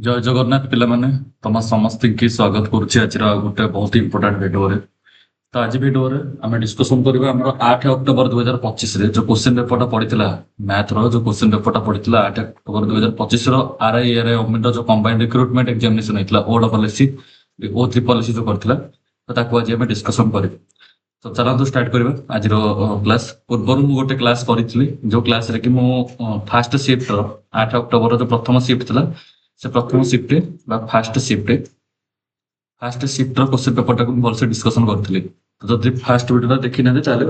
ଜୟ ଜଗନ୍ନାଥ ପିଲାମାନେ। ତମ ସମସ୍ତଙ୍କୁ ସ୍ୱାଗତ କରୁଛି ଆଜିର ଗୋଟେ ବହୁତ ଇମ୍ପୋର୍ଟାଣ୍ଟ ଭିଡିଓରେ। ତ ଆଜି ଭିଡିଓରେ ଆମେ ଡିସ୍କସନ କରିବା ଆମର 8 ଅକ୍ଟୋବର 2025ରେ ଯୋଉ କ୍ୱେଶ୍ଚିନ୍ ପେପରଟା ପଡିଥିଲା, ମ୍ୟାଥର ଯୋଉ କ୍ୱେଶ୍ଚିନ୍ ପେପରଟା ପଡିଥିଲା 8 ଅକ୍ଟୋବର 2025ର ଆର୍ଆଇ ଏଆର୍ଆଇ ଅମିନର ଯୋଉ କମ୍ବାଇନ୍ଡ ରିକ୍ରୁଟମେଣ୍ଟ ଏକ୍ସାମିନେସନ ହେଇଥିଲା ଓ3 ପଲିସି ଯୋଉ କରିଥିଲା, ତ ତାକୁ ଆଜି ଆମେ ଡିସ୍କସନ କରିବୁ। ତ ଚାଲନ୍ତୁ ଷ୍ଟାର୍ଟ କରିବା ଆଜିର କ୍ଲାସ୍। ପୂର୍ବରୁ ମୁଁ ଗୋଟେ କ୍ଲାସ୍ କରିଥିଲି ଯୋଉ କ୍ଲାସରେ କି ମୁଁ ଫାଷ୍ଟ ସିଫ୍ଟର 8 ଅକ୍ଟୋବର ଯୋଉ ପ୍ରଥମ ସିଫ୍ଟ ଥିଲା, ସେ ପ୍ରଥମ ସିଫ୍ଟରେ ବା ଫାଷ୍ଟ ସିଫ୍ଟର କ୍ୱେଶ୍ଚିନ୍ ପେପରଟାକୁ ମୁଁ ଭଲସେ ଡିସ୍କସନ କରିଥିଲି। ତ ଯଦି ଫାଷ୍ଟ ଭିଡିଓଟା ଦେଖିନାହାନ୍ତି ତାହେଲେ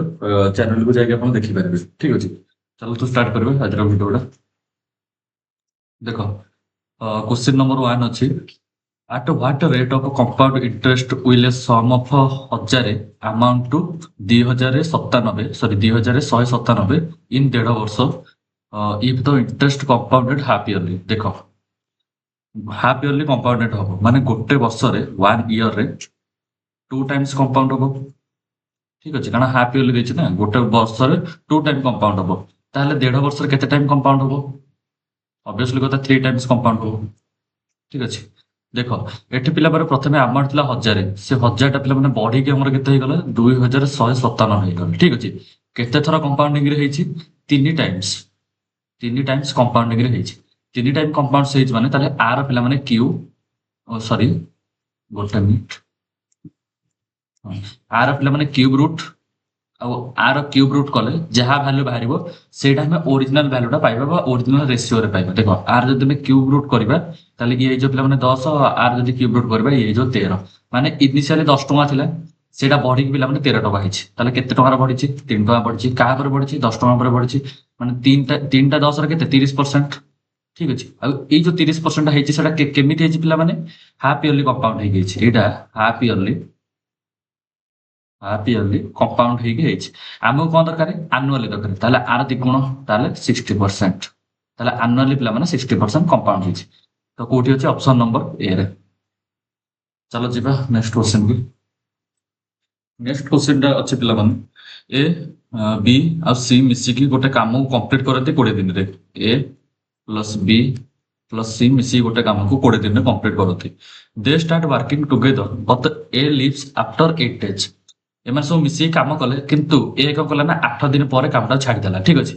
ଚ୍ୟାନେଲକୁ ଯାଇକି ଆପଣ ଦେଖିପାରିବେ। ଠିକ ଅଛି, ଚାଲନ୍ତୁ ଷ୍ଟାର୍ଟ କରିବା ଆଜିର ଭିଡିଓଟା। ଦେଖ, କ୍ୱେଶ୍ଚିନ୍ ନମ୍ବର 1 ଅଛି, at what rate of compound interest will a sum of 1000 amount to 2197 in 1.5 ବର୍ଷ if the interest compounded half yearly। ଦେଖ, ହାଫ୍ ଇୟରଲି କମ୍ପାଉଣ୍ଡେଡ୍ ହବ ମାନେ ଗୋଟେ ବର୍ଷରେ 1 ଇୟରରେ 2 ଟାଇମ୍ସ କମ୍ପାଉଣ୍ଡ ହବ। ଠିକ ଅଛି, କାରଣ ହାଫ୍ ଇୟରଲି ଦେଇଛି ନା, ଗୋଟେ ବର୍ଷରେ 2 ଟାଇମ୍ କମ୍ପାଉଣ୍ଡ ହବ। ତାହେଲେ 1.5 ବର୍ଷରେ କେତେ ଟାଇମ୍ କମ୍ପାଉଣ୍ଡ ହବ? ଅବଭିୟସଲି କଥା 3 ଟାଇମ୍ସ କମ୍ପାଉଣ୍ଡ ହବ। ଠିକ ଅଛି, ଦେଖ ଏଠି ପିଲାମାନେ ପ୍ରଥମେ ଆମାଉଣ୍ଟ ଥିଲା 1000, ସେ 1000ଟା ପିଲାମାନେ ବଢିକି ଆମର କେତେ ହେଇଗଲା? 2197 ହେଇଗଲା। ଠିକ ଅଛି, କେତେ ଥର କମ୍ପାଉଣ୍ଡିଂରେ ହେଇଛି? 3 ଟାଇମ୍ସ କମ୍ପାଉଣ୍ଡିଂରେ ହେଇଛି। 3 ଟାଇମ୍ କମ୍ପାଉଣ୍ଡ ହେଇଛି ମାନେ ତାହେଲେ ଆର ପିଲାମାନେ କ୍ୟୁ ସରି ଗୋଟେ ମିନିଟ, ଆର ପିଲାମାନେ କ୍ୟୁବ ରୁଟ୍, ଆଉ ଆର କ୍ୟୁବ ରୁଟ୍ କଲେ ଯାହା ଭ୍ୟାଲୁ ବାହାରିବ ସେଇଟା ଆମେ ଓରିଜିନାଲ ଭ୍ୟାଲୁଟା ପାଇବା ବା ଓରିଜିନାଲ ରେସିଓରେ ପାଇବା। ଦେଖ, ଆର ଯଦି ଆମେ କ୍ୟୁବ ରୁଟ୍ କରିବା ତାହେଲେ ଇଏ ହେଇଯିବ ପିଲାମାନେ 10, ଆର ଯଦି କ୍ୟୁବ ରୁଟ୍ କରିବା ଇଏ ହେଇଯିବ 13। ମାନେ ଇନିସିଆଲି 10 ଟଙ୍କା ଥିଲା, ସେଇଟା ବଢିକି ପିଲାମାନେ 13 ଟଙ୍କା ହେଇଛି। ତାହେଲେ କେତେ ଟଙ୍କାର ବଢିଛି? 3 ଟଙ୍କା ବଢିଛି। କାହା ପରେ ବଢିଛି? 10 ଟଙ୍କା ପରେ ବଢିଛି। ମାନେ ତିନିଟା 10ରେ କେତେ? 30%। ଠିକ ଅଛି, ଆଉ ଏଇ ଯୋଉ 30% ହେଇଛି ସେଟା କେମିତି ହେଇଛି ପିଲାମାନେ? ହାଫ୍ ଇୟରଲି କମ୍ପାଉଣ୍ଡ ହେଇକି ହେଇଛି। ଏଇଟା ହାଫ୍ ଇୟରଲି କମ୍ପାଉଣ୍ଡ ହେଇକି ହେଇଛି। ଆମକୁ କଣ ଦରକାର? ଆନୁଆଲି ଦରକାର। ତାହେଲେ ଆର ଦ୍ୱିଗୁଣ, ତାହେଲେ 60%। ତାହେଲେ ଆନୁଆଲି ପିଲାମାନେ 60% କମ୍ପାଉଣ୍ଡ ହେଇଛି। ତ କୋଉଠି ଅଛି? ଅପସନ ନମ୍ବର ଏ ରେ। ଚାଲ ଯିବା ନେକ୍ସଟ କ୍ୱେଶ୍ଚିନ୍ କୁ। ନେକ୍ସଟ କ୍ୱେଶ୍ଚିନ୍ଟା ଅଛି ପିଲାମାନେ, ଏ ବି ଆଉ ସି ମିଶିକି ଗୋଟେ କାମକୁ କମ୍ପ୍ଲିଟ୍ କରନ୍ତି 20 ଦିନରେ। A plus B plus C ମିଶିକି ଗୋଟେ କାମକୁ 20 ଦିନରେ କମ୍ପ୍ଲିଟ୍ କରନ୍ତି। They start working together but A leaves after 8 days। ଏମାନେ ସବୁ ମିଶିକି କାମ କଲେ, କିନ୍ତୁ ଏ କଣ କଲା ନା 8 ଦିନ ପରେ କାମଟା ଛାଡିଦେଲା। ଠିକ ଅଛି,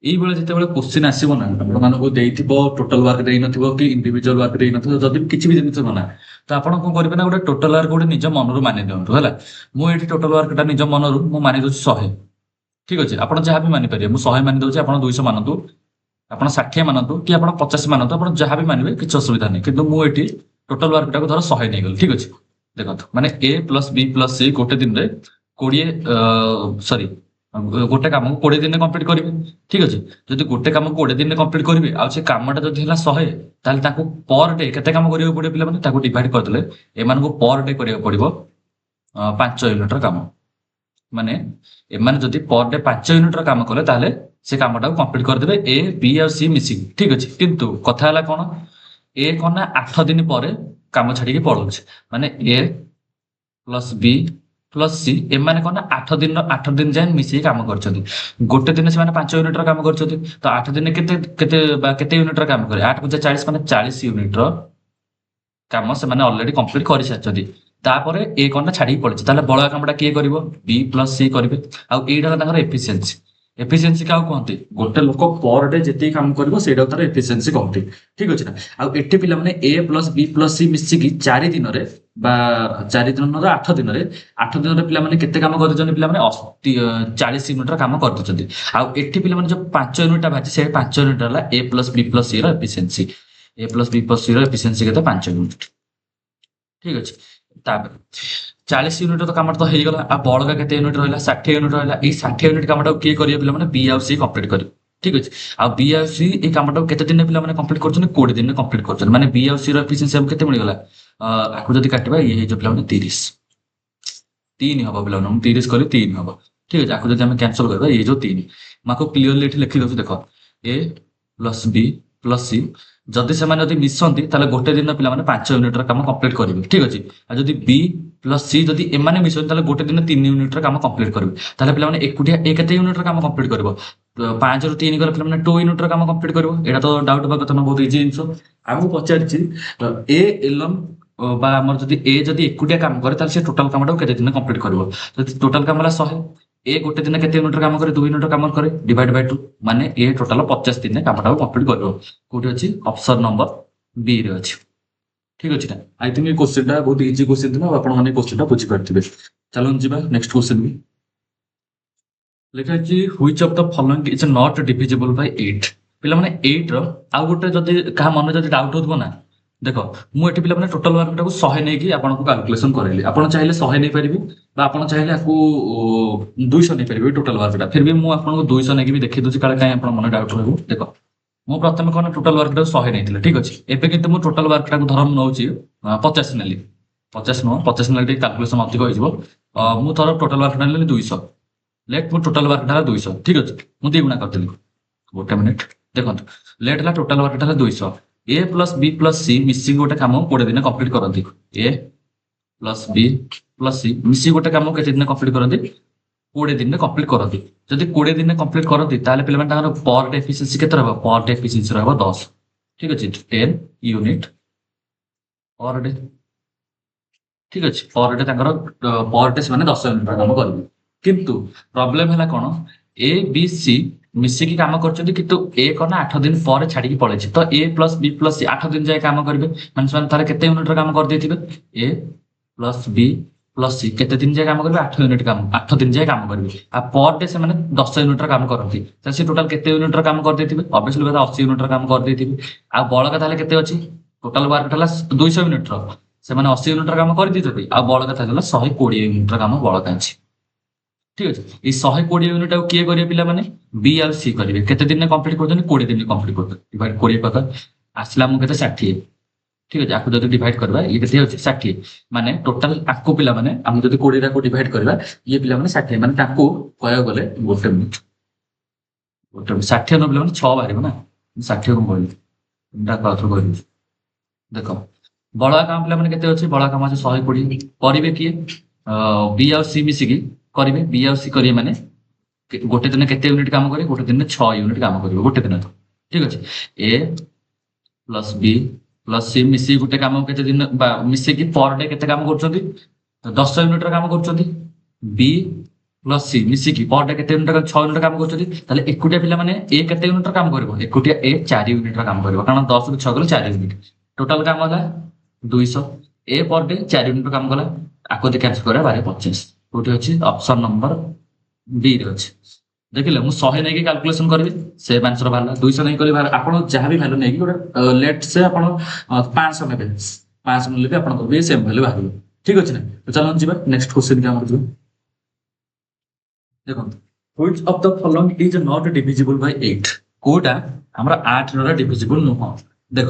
ଏଇଭଳି ଯେତେବେଳେ କ୍ୱେଶ୍ଚିନ୍ ଆସିବ ନା, ଆପଣମାନଙ୍କୁ ଦେଇଥିବ ଟୋଟାଲ ୱାର୍କ ଦେଇନଥିବ କି ଇଣ୍ଡିଭିଜୁଆଲ ୱାର୍କ ଦେଇନଥିବ, ଯଦି କିଛି ବି ଜିନିଷ ନା, ତ ଆପଣ କଣ କରିବେ ନା ଗୋଟେ ଟୋଟାଲ ୱାର୍କ ଗୋଟେ ନିଜ ମନରୁ ମାନି ଦିଅନ୍ତୁ ହେଲା। ମୁଁ ଏଇଠି ଟୋଟାଲ ୱାର୍କଟା ନିଜ ମନରୁ ମୁଁ ମାନି ଦଉଛି 100। ଠିକ ଅଛି, ଆପଣ ଯାହା ବି ମାନିପାରିବେ। ମୁଁ 100 ମାନି ଦଉଛି, ଆପଣ 200 ମାନନ୍ତୁ, ଆପଣ 60 ମାନନ୍ତୁ, କି ଆପଣ 50 ମାନନ୍ତୁ, ଆପଣ ଯାହା ବି ମାନିବେ କିଛି ଅସୁବିଧା ନାହିଁ। କିନ୍ତୁ ମୁଁ ଏଠି ଟୋଟାଲ ୱାର୍କଟାକୁ ଧର 100 ନେଇଗଲି। ଠିକ ଅଛି, ଦେଖନ୍ତୁ ମାନେ ଏ ପ୍ଲସ୍ ବି ପ୍ଲସ୍ ସି ଗୋଟେ ଦିନରେ 20 ସରି ଗୋଟେ କାମକୁ 20 ଦିନରେ କମ୍ପ୍ଲିଟ୍ କରିବେ। ଠିକ ଅଛି, ଯଦି ଗୋଟେ କାମକୁ 20 ଦିନରେ କମ୍ପ୍ଲିଟ୍ କରିବେ ଆଉ ସେ କାମଟା ଯଦି ହେଲା 100, ତାହେଲେ ତାଙ୍କୁ ପର ଡେ କେତେ କାମ କରିବାକୁ ପଡିବ ପିଲାମାନେ? ତାକୁ ଡିଭାଇଡ୍ କରିଦେଲେ ଏମାନଙ୍କୁ ପର ଡେ କରିବାକୁ ପଡିବ 5 ୟୁନିଟର କାମ। ମାନେ ଏମାନେ ଯଦି ପର ଡେ 5 ୟୁନିଟର କାମ କଲେ ତାହେଲେ ସେ କାମଟାକୁ କମ୍ପ୍ଲିଟ୍ କରିଦେବେ ଏ ବି ଆଉ ସି ମିଶିକି। ଠିକ ଅଛି, କିନ୍ତୁ କଥା ହେଲା କଣ? ଏ କଣ ନା 8 ଦିନ ପରେ କାମ ଛାଡିକି ପଳଉଛି। ମାନେ ଏ ପ୍ଲସ୍ ବି ପ୍ଲସ୍ ସି ଏମାନେ କଣ ନା 8 ଦିନ ଯାଏଁ ମିଶିକି କାମ କରିଛନ୍ତି। ଗୋଟେ ଦିନ ସେମାନେ 5 ୟୁନିଟର କାମ କରିଛନ୍ତି, ତ 8 ଦିନେ କେତେ ୟୁନିଟର କାମ କରିବେ? 8 × 40 ମାନେ 40 ୟୁନିଟର କାମ ସେମାନେ ଅଲରେଡି କମ୍ପ୍ଲିଟ୍ କରିସାରିଛନ୍ତି। ତାପରେ ଏ କଣ ନା ଛାଡିକି ପଳେଇଛି। ତାହେଲେ ବଳକା କାମଟା କିଏ କରିବ? ବି ପ୍ଲସ୍ ସି କରିବେ। ଆଉ ଏଇଟା ହେଲା ତାଙ୍କର ଏଫିସିଏନ୍ସି। ଏଫିସିଏନ୍ସି କାହାକୁ କହନ୍ତି? ଗୋଟେ ଲୋକ ପର ଡେ ଯେତିକି କାମ କରିବ ସେଇଟାକୁ ତାର ଏଫିସିଏନ୍ସି କହନ୍ତି। ଠିକ ଅଛି ନା? ଆଉ ଏଠି ପିଲାମାନେ ଏ ପ୍ଲସ୍ ବି ପ୍ଲସ୍ ସି ମିଶିକି 4 ଦିନରେ ବା 4 ଦିନର 8 ଦିନରେ 8 ଦିନରେ ପିଲାମାନେ କେତେ କାମ କରିଛନ୍ତି? ପିଲାମାନେ 40 ୟୁନିଟର କାମ କରିଦେଇଛନ୍ତି। ଆଉ ଏଠି ପିଲାମାନେ ଯୋଉ 5 ୟୁନିଟଟା ବାହାରିଛି ସେ 5 ୟୁନିଟ ହେଲା ଏ ପ୍ଲସ୍ ବି ପ୍ଲସ୍ ସି ର ଏଫିସିଏନ୍ସି। ଏ ପ୍ଲସ୍ ବି ପ୍ଲସ୍ ସି ର ଏଫିସିଏନ୍ସି କେତେ? 5 ୟୁନିଟ। ଠିକ ଅଛି, ତାପରେ 40 ୟୁନିଟ କାମଟା ତ ହେଇଗଲା। ଆଉ ବଳକା କେତେ ୟୁନିଟ ରହିଲା? 60 ୟୁନିଟ ରହିଲା। ଏଇ 60 ୟୁନିଟ କାମଟାକୁ କିଏ କରିବେ? ପିଲାମାନେ ବି ଆଉ ସି କମ୍ପ୍ଲିଟ୍ କରିବେ। ଠିକ ଅଛି, ଆଉ ବି ଆଉ ସି ଏଇ କାମଟାକୁ କେତେ ଦିନରେ ପିଲାମାନେ କମ୍ପ୍ଲିଟ୍ କରୁଛନ୍ତି? 20 ଦିନରେ କମ୍ପ୍ଲିଟ୍ କରୁଛନ୍ତି। ମାନେ ବି ଆଉ ସି ର ଏଫିସିଏନ୍ସି ଆମକୁ କେତେ ମିଳିଗଲା? ଆକୁ ଯଦି କାଟିବା ଇଏ ହେଇଯିବ ପିଲାମାନେ 30। 3 ହବ ପିଲାମାନେ, ମୁଁ 30 କଲି 3 ହବ। ଠିକ ଅଛି, ଆକୁ ଯଦି ଆମେ କ୍ୟାନସଲ କରିବା ଇଏ ଯୋଉ 3, ମୁଁ ଆକୁ କ୍ଲିୟରଲି ଏଠି ଲେଖି ଦଉଛି। ଦେଖ, ଏ ପ୍ଲସ୍ ବି ପ୍ଲସ୍ ସି ଯଦି ମିଶନ୍ତି ତାହେଲେ ଗୋଟେ ଦିନ ପିଲାମାନେ 5 ୟୁନିଟର କାମ କମ୍ପ୍ଲିଟ୍ କରିବେ। ଠିକ ଅଛି, ଆଉ ଯଦି ବି ପ୍ଲସ୍ ସି ଯଦି ଏମାନେ ମିଶନ୍ତି ତାହେଲେ ଗୋଟେ ଦିନ 3 ୟୁନିଟର କାମ କମ୍ପ୍ଲିଟ୍ କରିବେ। ତାହେଲେ ପିଲାମାନେ ଏକୁଟିଆ ଏ କେତେ ୟୁନିଟର କାମ କମ୍ପ୍ଲିଟ୍ କରିବ? ପାଞ୍ଚ ରୁ ତିନି ଗଲେ ପିଲାମାନେ 2 ୟୁନିଟ୍ର କାମ କମ୍ପ୍ଲିଟ୍ କରିବ। ଏଇଟା ତ ଡାଉଟ୍ ହେବା କଥା ନୁହଁ, ବହୁତ ଇଜି ଜିନିଷ। ଆମକୁ ପଚାରିଛି ଏ ଏଲନ୍ ବା ଆମର ଯଦି ଏ ଯଦି ଏକୁଟିଆ କାମ କରେ ତାହେଲେ ସେ ଟୋଟାଲ କାମଟାକୁ କେତେ ଦିନ କମ୍ପ୍ଲିଟ୍ କରିବ। ଯଦି ଟୋଟାଲ କାମ ହେଲା 100, ଏ ଗୋଟେ ଦିନ କେତେ ୟୁନିଟ୍ର କାମ କରେ? 2 ୟୁନିଟ୍ର କାମ କରେ, ଡିଭାଇଡ୍ ବାଇ 2, ମାନେ ଏ ଟୋଟାଲ 50 ଦିନରେ କାମଟାକୁ କମ୍ପ୍ଲିଟ୍ କରିବ। କୋଉଠି ଅଛି? ଅପସନ୍ ନମ୍ବର ବି ରେ ଅଛି। ଠିକ ଅଛି ନା? ଆଇ ଥିଙ୍କ ଏ କ୍ୱେଶ୍ଚିନ୍ଟା ବହୁତ ଇଜି କ୍ୱେଶ୍ଚିନ୍ ଥିଲା ଆଉ ଆପଣମାନେ ଏ କ୍ୱେଶ୍ଚିନ୍ଟା ବୁଝିପାରିଥିବେ। ଚାଲନ୍ତୁ ଯିବା ନେକ୍ସଟ କ୍ୱେଶ୍ଚିନ୍ ବି। ଲେଖା ହେଇଛି which of the following is not divisible by 8। ପିଲାମାନେ 8 ର ଆଉ ଗୋଟେ ଯଦି କାହା ମନରେ ଯଦି ଡାଉଟ୍ ହଉଥିବ ନା, ଦେଖ ମୁଁ ଏଠି ପିଲାମାନେ ଟୋଟାଲ ୱାର୍କଟାକୁ 100 ନେଇକି ଆପଣଙ୍କୁ କାଲକୁଲେସନ କରେଇଲି। ଆପଣ ଚାହିଁଲେ 100 ନେଇପାରିବେ ବା ଆପଣ ଚାହିଁଲେ ଆକୁ 200 ନେଇପାରିବେ ଟୋଟାଲ ୱାର୍କଟା। ଫିର ବି ମୁଁ ଆପଣଙ୍କୁ 200 ନେଇକି ବି ଦେଖେଇ ଦଉଛି, କାଳେ କାହିଁ ଆପଣ ମନେ ଡାଉଟ୍ ରହିବ। ଦେଖ ମୁଁ ପ୍ରଥମେ କଣ ଟୋଟାଲ ୱାର୍କଟାକୁ 100 ନେଇଥିଲି, ଠିକ ଅଛି। ଏବେ କିନ୍ତୁ ମୁଁ ଟୋଟାଲ ୱାର୍କଟାକୁ ଧର ମୁଁ ନଉଛି 50 ନେଲି, 50 ନୁହଁ 50 ନେଲେ ଟିକେ କାଲକୁଲେସନ ଅଧିକ ହେଇଯିବ। ମୁଁ ଧର ଟୋଟାଲ ୱାର୍କଟା ନେଲି 200, ଲେଟ୍ ମୁଁ ଟୋଟାଲ ୱାର୍କଟା ହେଲା 200, ଠିକ ଅଛି। ମୁଁ ଦି ଗୁଣା କରିଦେଲି, ଗୋଟେ ମିନିଟ୍ ଦେଖନ୍ତୁ। ଲେଟ୍ ହେଲା ଟୋଟାଲ ୱାର୍କଟା ହେଲା 200। ଏ ପ୍ଲସ୍ ବି ପ୍ଲସ୍ ସି ମିଶିକି ଗୋଟେ କାମ 20 ଦିନ କମ୍ପ୍ଲିଟ୍ କରନ୍ତି। ଏ ପ୍ଲସ୍ ବି ପ୍ଲସ୍ ସି ମିଶିକି ଗୋଟେ କାମ କେତେ ଦିନ କମ୍ପ୍ଲିଟ୍ କରନ୍ତି? 20 ଦିନରେ କମ୍ପ୍ଲିଟ୍ କରନ୍ତି। ଯଦି 20 ଦିନରେ କମ୍ପ୍ଲିଟ୍ କରନ୍ତି ତାହେଲେ ପିଲାମାନେ ତାଙ୍କର ପର ଡେ ଏଫିସିଏନ୍ସି କେତେ ରହିବ? ପର ଡେ ଏଫିସିଏନ୍ସି ରହିବ 10, ଠିକ ଅଛି। 10 ୟୁନିଟ୍ ପର ଡେ, ଠିକ ଅଛି। ପର ଡେ ତାଙ୍କର ପର ଡେ ସେମାନେ 10 ୟୁନିଟ୍ କାମ କରିବେ। କିନ୍ତୁ ପ୍ରୋବ୍ଲେମ ହେଲା କଣ? ଏ ବି ସି ମିଶିକି କାମ କରୁଛନ୍ତି, କିନ୍ତୁ ଏ କଣ 8 ଦିନ ପରେ ଛାଡିକି ପଳେଇଛି। ତ ଏ ପ୍ଲସ୍ ବି ପ୍ଲସ୍ ସି 8 ଦିନ ଯାଏ କାମ କରିବେ, ମାନେ ସେମାନେ ତାହେଲେ କେତେ ୟୁନିଟ୍ର କାମ କରିଦେଇଥିବେ? ଏ ପ୍ଲସ୍ ବି ପ୍ଲସ୍ ସି କେତେ ଦିନ ଯାଏ କାମ କରିବେ? 8 ୟୁନିଟ୍ କାମ, 8 ଦିନ ଯାଏ କାମ କରିବେ। ଆଉ ପର ଡେ ସେମାନେ 10 ୟୁନିଟ୍ର କାମ କରନ୍ତି, ତାହେଲେ ସେ ଟୋଟାଲ କେତେ ୟୁନିଟ୍ର କାମ କରିଦେଇଥିବେ? ଅବଶ୍ୟ କଥା 80 ୟୁନିଟ୍ର କାମ କରିଦେଇଥିବେ। ଆଉ ବଳକା ତାହେଲେ କେତେ ଅଛି? ଟୋଟାଲ ୱାର୍କ ହେଲା 200 ୟୁନିଟ୍ର, ସେମାନେ 80 ୟୁନିଟ୍ର କାମ କରିଦେଇଛନ୍ତି। ଆଉ ବଳକା ଥିଲା 120 ୟୁନିଟ୍ର କାମ ବଳକା ଅଛି, ଠିକ ଅଛି। ଏଇ 120 ୟୁନିଟ୍ ଆଉ କିଏ କରିବେ? ପିଲାମାନେ ବି ଆଉ ସି କରିବେ। କେତେ ଦିନରେ କମ୍ପ୍ଲିଟ୍ କରୁଛନ୍ତି? 20 ଦିନରେ କମ୍ପ୍ଲିଟ୍ କରୁଛନ୍ତି। ଡିଭାଇଡ୍ 20 କଥା ଆସିଲା ମୁଁ କେତେ? 60, ଠିକ ଅଛି। ଆକୁ ଯଦି ଡିଭାଇଡ୍ କରିବା ଇଏ କେତେ ହେଉଛି? 60, ମାନେ ଟୋଟାଲ ଆକୁ ପିଲାମାନେ ଆମେ ଯଦି 20 ଡିଭାଇଡ୍ କରିବା ଇଏ ପିଲାମାନେ 60, ମାନେ ତାକୁ କହିବାକୁ ଗଲେ ଗୋଟେ ମିନିଟ୍ 60 ନ ପିଲାମାନେ 6 ବାହାରିବ ନା। 60 କୁ କହିଲି କହିଲି, ଦେଖ ବଳକା କାମ ପିଲାମାନେ କେତେ ଅଛି? ବଳକା କାମ ଅଛି 120। କରିବେ କିଏ? ବି ଆଉ ସି ମିଶିକି କରିବେ। ବି ଆଉ ସି କରିବେ ମାନେ ଗୋଟେ ଦିନ କେତେ ୟୁନିଟ୍ କାମ କରିବେ? ଗୋଟେ ଦିନରେ 6 ୟୁନିଟ୍ କାମ କରିବେ ଗୋଟେ ଦିନ, ଠିକ ଅଛି। ଏ ପ୍ଲସ୍ ବି ପ୍ଲସ୍ ସି ମିଶିକି ଗୋଟେ କାମ କେତେ ଦିନ ବା ମିଶିକି ପର ଡେ କେତେ କାମ କରୁଛନ୍ତି? 10 ୟୁନିଟ୍ର କାମ କରୁଛନ୍ତି। ବି ପ୍ଲସ୍ ସି ମିଶିକି ପର ଡେ କେତେ ୟୁନିଟ୍? 6 ୟୁନିଟ୍ କାମ କରୁଛନ୍ତି। ତାହେଲେ ଏକୁଟିଆ ପିଲାମାନେ ଏ କେତେ ୟୁନିଟ୍ର କାମ କରିବ? ଏକୁଟିଆ ଏ 4 ୟୁନିଟ୍ର କାମ କରିବ, କାରଣ 10 ରୁ 6 ଗଲେ 4 ୟୁନିଟ୍। ଟୋଟାଲ କାମ ହେଲା 200। ଏ ପର ଡେ 4 ୟୁନିଟ୍ର କାମ କଲା, ଆକୁ ଯଦି କ୍ୟାନ୍ସଲ କରିବା 1250। କୋଉଠି ଅଛି? ଅପସନ ନମ୍ବର ବି ରେ ଅଛି। ଦେଖିଲେ ମୁଁ 100 ନେଇକି କାଲକୁଲେସନ କରିବି, ସେ ଆନ୍ସର ବାହାରିଲା। 200 ନେଇକି କରିବି, ଆପଣ ଯାହା ବି ଭ୍ୟାଲୁ ନେଇକି ଗୋଟେ ଲେଟ୍ ସେ ଆପଣ 500 ନେବେ, 500 ନେଲେ ବି ଆପଣଙ୍କର ବି ସେମ୍ ଭ୍ୟାଲୁ ବାହାରିବ, ଠିକ ଅଛି ନା। ତ ଚାଲନ୍ତୁ ଯିବା ନେକ୍ସଟ କ୍ୱେଶ୍ଚିନ୍ କି ଆମର ଯିବା। ଦେଖନ୍ତୁ which of the following is not divisible by 8? କୋଉଟା ଆମର 8 ର ଡିଭିଜିବଲ ନୁହଁ? ଦେଖ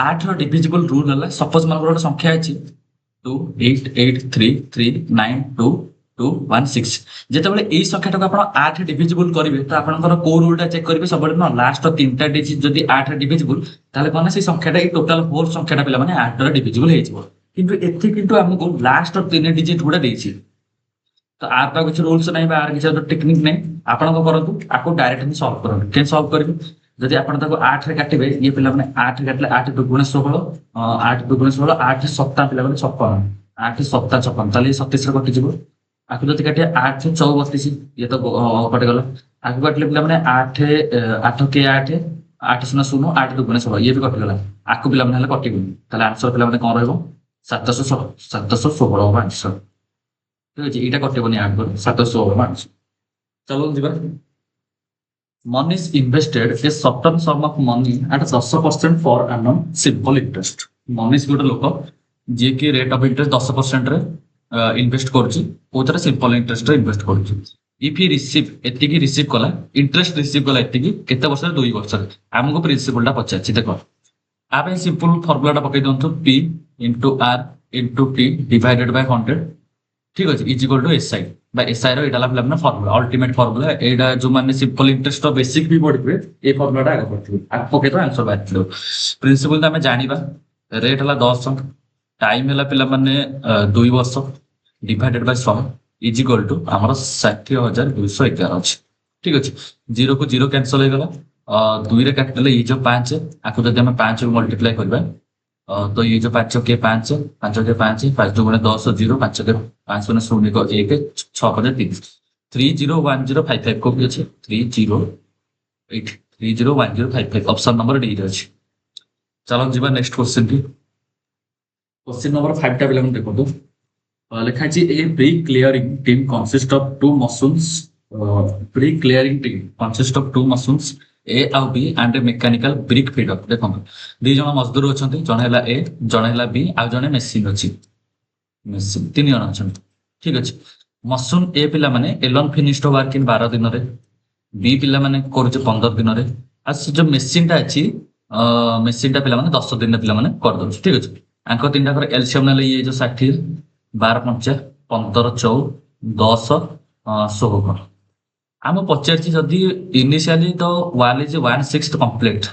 8 ର ଡିଭିଜିବଲ ରୁଲ ହେଲା, ସପୋଜ ମନେ ଗୋଟେ ସଂଖ୍ୟା ଅଛି 2 8 8 3 3 9 2 2 1 6। ଯେତେବେଳେ ଏଇ ସଂଖ୍ୟାଟାକୁ ଆପଣ 8 ଡିଭିଜିବଲ କରିବେ ତ ଆପଣଙ୍କର କୋଉ ରୁଲଟା ଚେକ୍ କରିବେ? ସବୁବେଳେ ନା ଲାଷ୍ଟ 3ଟା ଡିଜିଟ୍ ଯଦି 8 ଡିଭିଜିବଲ ତାହେଲେ କଣ ନା ସେଇ ସଂଖ୍ୟାଟା ଏଇ ଟୋଟାଲ ହୋଲ ସଂଖ୍ୟାଟା ପିଲାମାନେ 8 ର ଡିଭିଜିବଲ ହେଇଯିବ। କିନ୍ତୁ ଏଠି କିନ୍ତୁ ଆମକୁ ଲାଷ୍ଟ 3 ଡିଜିଟ୍ ଗୁଡା ଦେଇଛି, ତ ଆର ତ କିଛି ରୁଲ୍ସ ନାହିଁ ବା ଆର କିଛି ଟେକ୍ନିକ୍ ନାହିଁ। ଆପଣ କଣ କରନ୍ତୁ, ଆକୁ ଡାଇରେକ୍ଟ ହିଁ ସଲ୍ଭ କରନ୍ତୁ। କେମିତି ସଲ୍ଭ କରିବେ? ଯଦି ଆପଣ ତାକୁ 8 ରେ କାଟିବେ, ଇଏ ପିଲାମାନେ 8 ରେ କାଟିଲେ 8 ଦୁଗୁଣେ 16, 8 ଦୁଗୁଣେ 16, 8 7 ପିଲାମାନେ 56, 8 7 56, ତାହେଲେ 37 ରେ କଟିଯିବ। ଆକୁ ଯଦି କାଟିବେ 8 34, ଇଏ ତ କଟିଗଲା। ଆକୁ କାଟିଲେ ପିଲାମାନେ 8 8 କେ 8, 8 0 0, 8 ଦୁଗୁଣେ 16, ଇଏ ବି କଟିଗଲା। ଆକୁ ପିଲାମାନେ ହେଲେ କଟିବନି, ତାହେଲେ ଆନ୍ସର ପିଲାମାନେ କଣ ରହିବ? 716 ହବ ଆନ୍ସର, ଠିକ ଅଛି। ଏଇଟା କଟିବନି, ଆଡ୍ କର 716 ଆନ୍ସର। ଚାଲନ୍ତୁ ଯିବା। Monish invested a certain sum of money at 10% per annum simple interest. Manish ଗୋଟେ ଲୋକ ଯିଏକି ରେଟ୍ ଅଫ୍ ଇଣ୍ଟରେଷ୍ଟ 10% ରେ ଇନଭେଷ୍ଟ କରୁଛି, କୋଉଥିରେ? ସିମ୍ପଲ ଇଣ୍ଟରେଷ୍ଟରେ ଇନଭେଷ୍ଟ କରୁଛି। ଇଫ୍ ହି ରିସିଭ୍ ଏତିକି ରିସିଭ୍ କଲା, ଇଣ୍ଟରେଷ୍ଟ ରିସିଭ୍ କଲା ଏତିକି କେତେ ବର୍ଷରେ? 2 ବର୍ଷରେ। ଆମକୁ ପ୍ରିନ୍ସିପଲଟା ପଚାରିଛି, ଦେଖ ଆ ପାଇଁ ସିମ୍ପଲ ଫର୍ମୁଲାଟା ପକେଇ ଦିଅନ୍ତୁ, P into R into T divided by 100, ঠিক ଅଛି, ଇଜ ଇକ୍ୱାଲ ଟୁ ଏସ୍ଆଇ বা ଏସ୍ଆଇ ର ଏଇଟା ହେଲା ପିଲାମାନେ ଫର୍ମୁଲା, ଅଲ୍ଟିମେଟ୍ ଫର୍ମୁଲା। ଏଇଟା ଯୋଉମାନେ ସିମ୍ପଲ ଇଣ୍ଟରେଷ୍ଟ ବେସିକ ବି ପଢିଥିବେ ଏଇ ଫର୍ମୁଲାଟା ଆଗ ପଢିଥିବେ, ଆଗ ପକେଇଦେବା ଆନ୍ସର ବାହାରିଥିବ। ପ୍ରିନ୍ସିପଲ ତ ଆମେ ଜାଣିବା, ରେଟ୍ ହେଲା 10, ଟାଇମ ହେଲା ପିଲାମାନେ 2 ବର୍ଷ, divided by 100 is equal two ଆମର 60,211 ଅଛି। ठीक अच्छे 0 को 0 कैंसल हो गला 2 रे काटिले ये जो 5 आको जदि हम 5 मल्टीप्लाई करबा तो ये जो 5 के 5 5 के 5 5 2 10 0 5 के 5 गुणे 0 को 1 6 पदे 3 301055 को भी अच्छे 30 301055 ऑप्शन नंबर डी रे अच्छे। चलो जीवा नेक्स्ट क्वेश्चन की क्वेश्चन नंबर 5 टा बिलंग देखो तो लिखा है a brick clearing team consist of two machines brick clearing team consist of two machines A आउ B and a mechanical brick feeder देखो दी जन मजदूर अच्छा जड़े है ए जड़े है बी आउ जड़े मेसीन अच्छी मेसीन 3 जन अच्छा ठीक अच्छे मशीन ए पिला माने एलन फिनिश्ड वर्क इन 12 दिन रे बी पिला माने कर 15 दिन रे आ से जो मेसीन टा अच्छी मेसीन टा पिला माने 10 दिन पिला माने कर दो ठीक अच्छे आंको तीनटा कर एलसीएम ने ये जो 60 12 5 15 14 10 16 आम पचार जदि इनिशियली तो वाल इज 1/6 कंप्लीट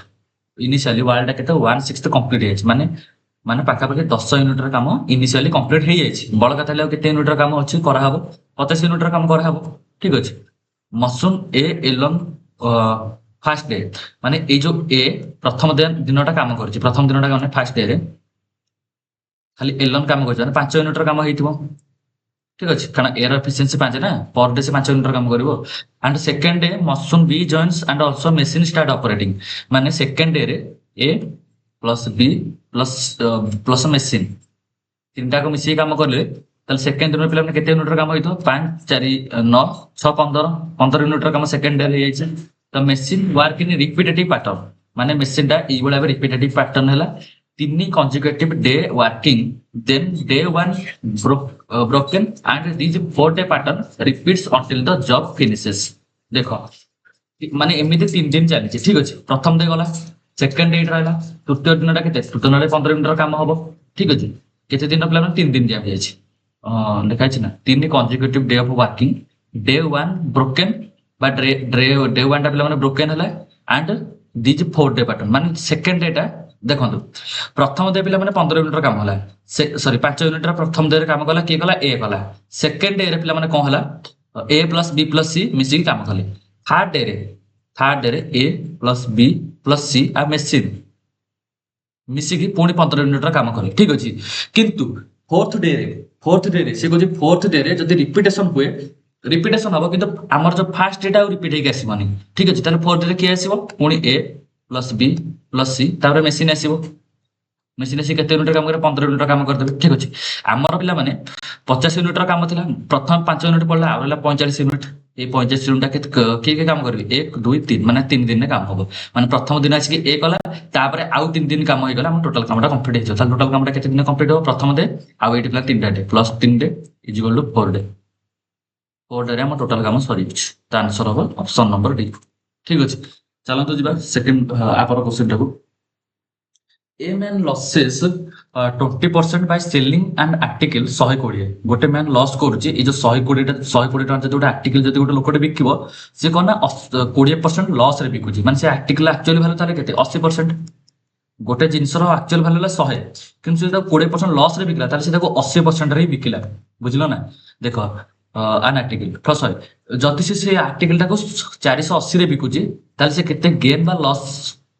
इनिशियली वालटा के 1/6 कंप्लीट है माने माने पाखापाखि 10 यूनिट काम इनिशियली कंप्लीट हो जाए बड़का ताले केते यूनिट काम अच्छी कराहब 50 यूनिट काम कराहब ठीक अच्छे मसून ए एलन फास्ट डे माने ये जो ए प्रथम दिनटा काम कर प्रथम दिनटा माने फास्ट डे रे खाली एलन काम कर 5 यूनिट काम हो ठीक अच्छे कारण एयर एफिशिएंसी 5 ना पर डे से 5 यूनिट काम करिवो and second day machine B joins and also machine start operating माने सेकंड डे रे A plus B plus plus machine तीनटा को मिसी काम करले ताले सेकंड दिन पिला केते यूनिट काम होइतो 5 4 9 6 15 15 यूनिट काम सेकंड डे रे जाइछे तो machine work in repetitive pattern माने मशीन टा ई बला रिपीटेटिव पैटर्न हैला तीन consecutive day working then day 1 broken and this 4 day pattern repeats until the job finishes देखो माने एमिति 3 दिन चली ठीक अच्छे प्रथम डे गला सेकंड डे रहला तृतीय दिन टा केते तृतीय दिन 15 मिनिट काम हबो ठीक अच्छे केते दिन प्लान 3 दिन दिया जायछि लिखा छै ना 3 consecutive day of working day 1 broken but day 1 टा प्लान broken हला and this 4 day pattern माने सेकंड डे टा देखो प्रथम डे पिला माने 15 मिनिट काम होला सॉरी 5 यूनिट प्रथम डे काम कला के कला ए कला सेकंड डे रे पिला माने कोन होला ए प्लस बी प्लस सी मिसी काम कले थर्ड डे रे A plus B plus C uh machine मिसी की पुणी 15 मिनिट काम कले ठीक अछि किंतु फोर्थ डे रे से को फोर्थ डे रे जदी रिपीटेशन हुए रिपीटेशन हबो किंतु हमर जो फर्स्ट डे टा रिपीट हे आसीबनी ठीक अछि ताले फोर्थ डे रे के आसीबो पुणी ए प्लस बी प्लस सी तापर मशीन आसीबो मशीन आसी केते यूनिट काम करे 15 यूनिट काम कर देबे ठीक अछि हमर पिला माने 50 यूनिट काम थिला प्रथम 5 यूनिट पड़ला आरला 45 यूनिट ए 45 यूनिट के काम करबी 1 2 3 माने 3 दिन में काम होबो माने प्रथम दिन आसी ए कला तापर आउ 3 दिन काम होई गला हम टोटल कामटा कंप्लीट हे छ टोटल कामटा केते दिन कंप्लीट हो प्रथम डे आउ एटी पिला 3 day plus 3 day is equal to 4 day 4 day रे हम टोटल काम सरी त आंसर हो ऑप्शन नंबर डी ठीक अछि चलो तो जीवा सेकंड आपर क्वेश्चन टाको a man losses 20% by selling and article 120 गोटे मैन लॉस करूची ए जो 120 टका जदि गोटे आर्टिकल जदि गोटे लोकटे बिकिबो से कोना 20% लॉस रे बिकुची माने से आर्टिकल एक्चुअली वैल्यू ताले केते 80% गोटे जिंस रो एक्चुअल वैल्यू ला 100 किंतु से 20% लॉस रे बिकला ताले से ताको 80% रे बिकिला बुझलो ना देखो an आर्टिकल प्लस जदि से आर्टिकल टाको 480 रे बिकुची ताले से केते गेन बा लॉस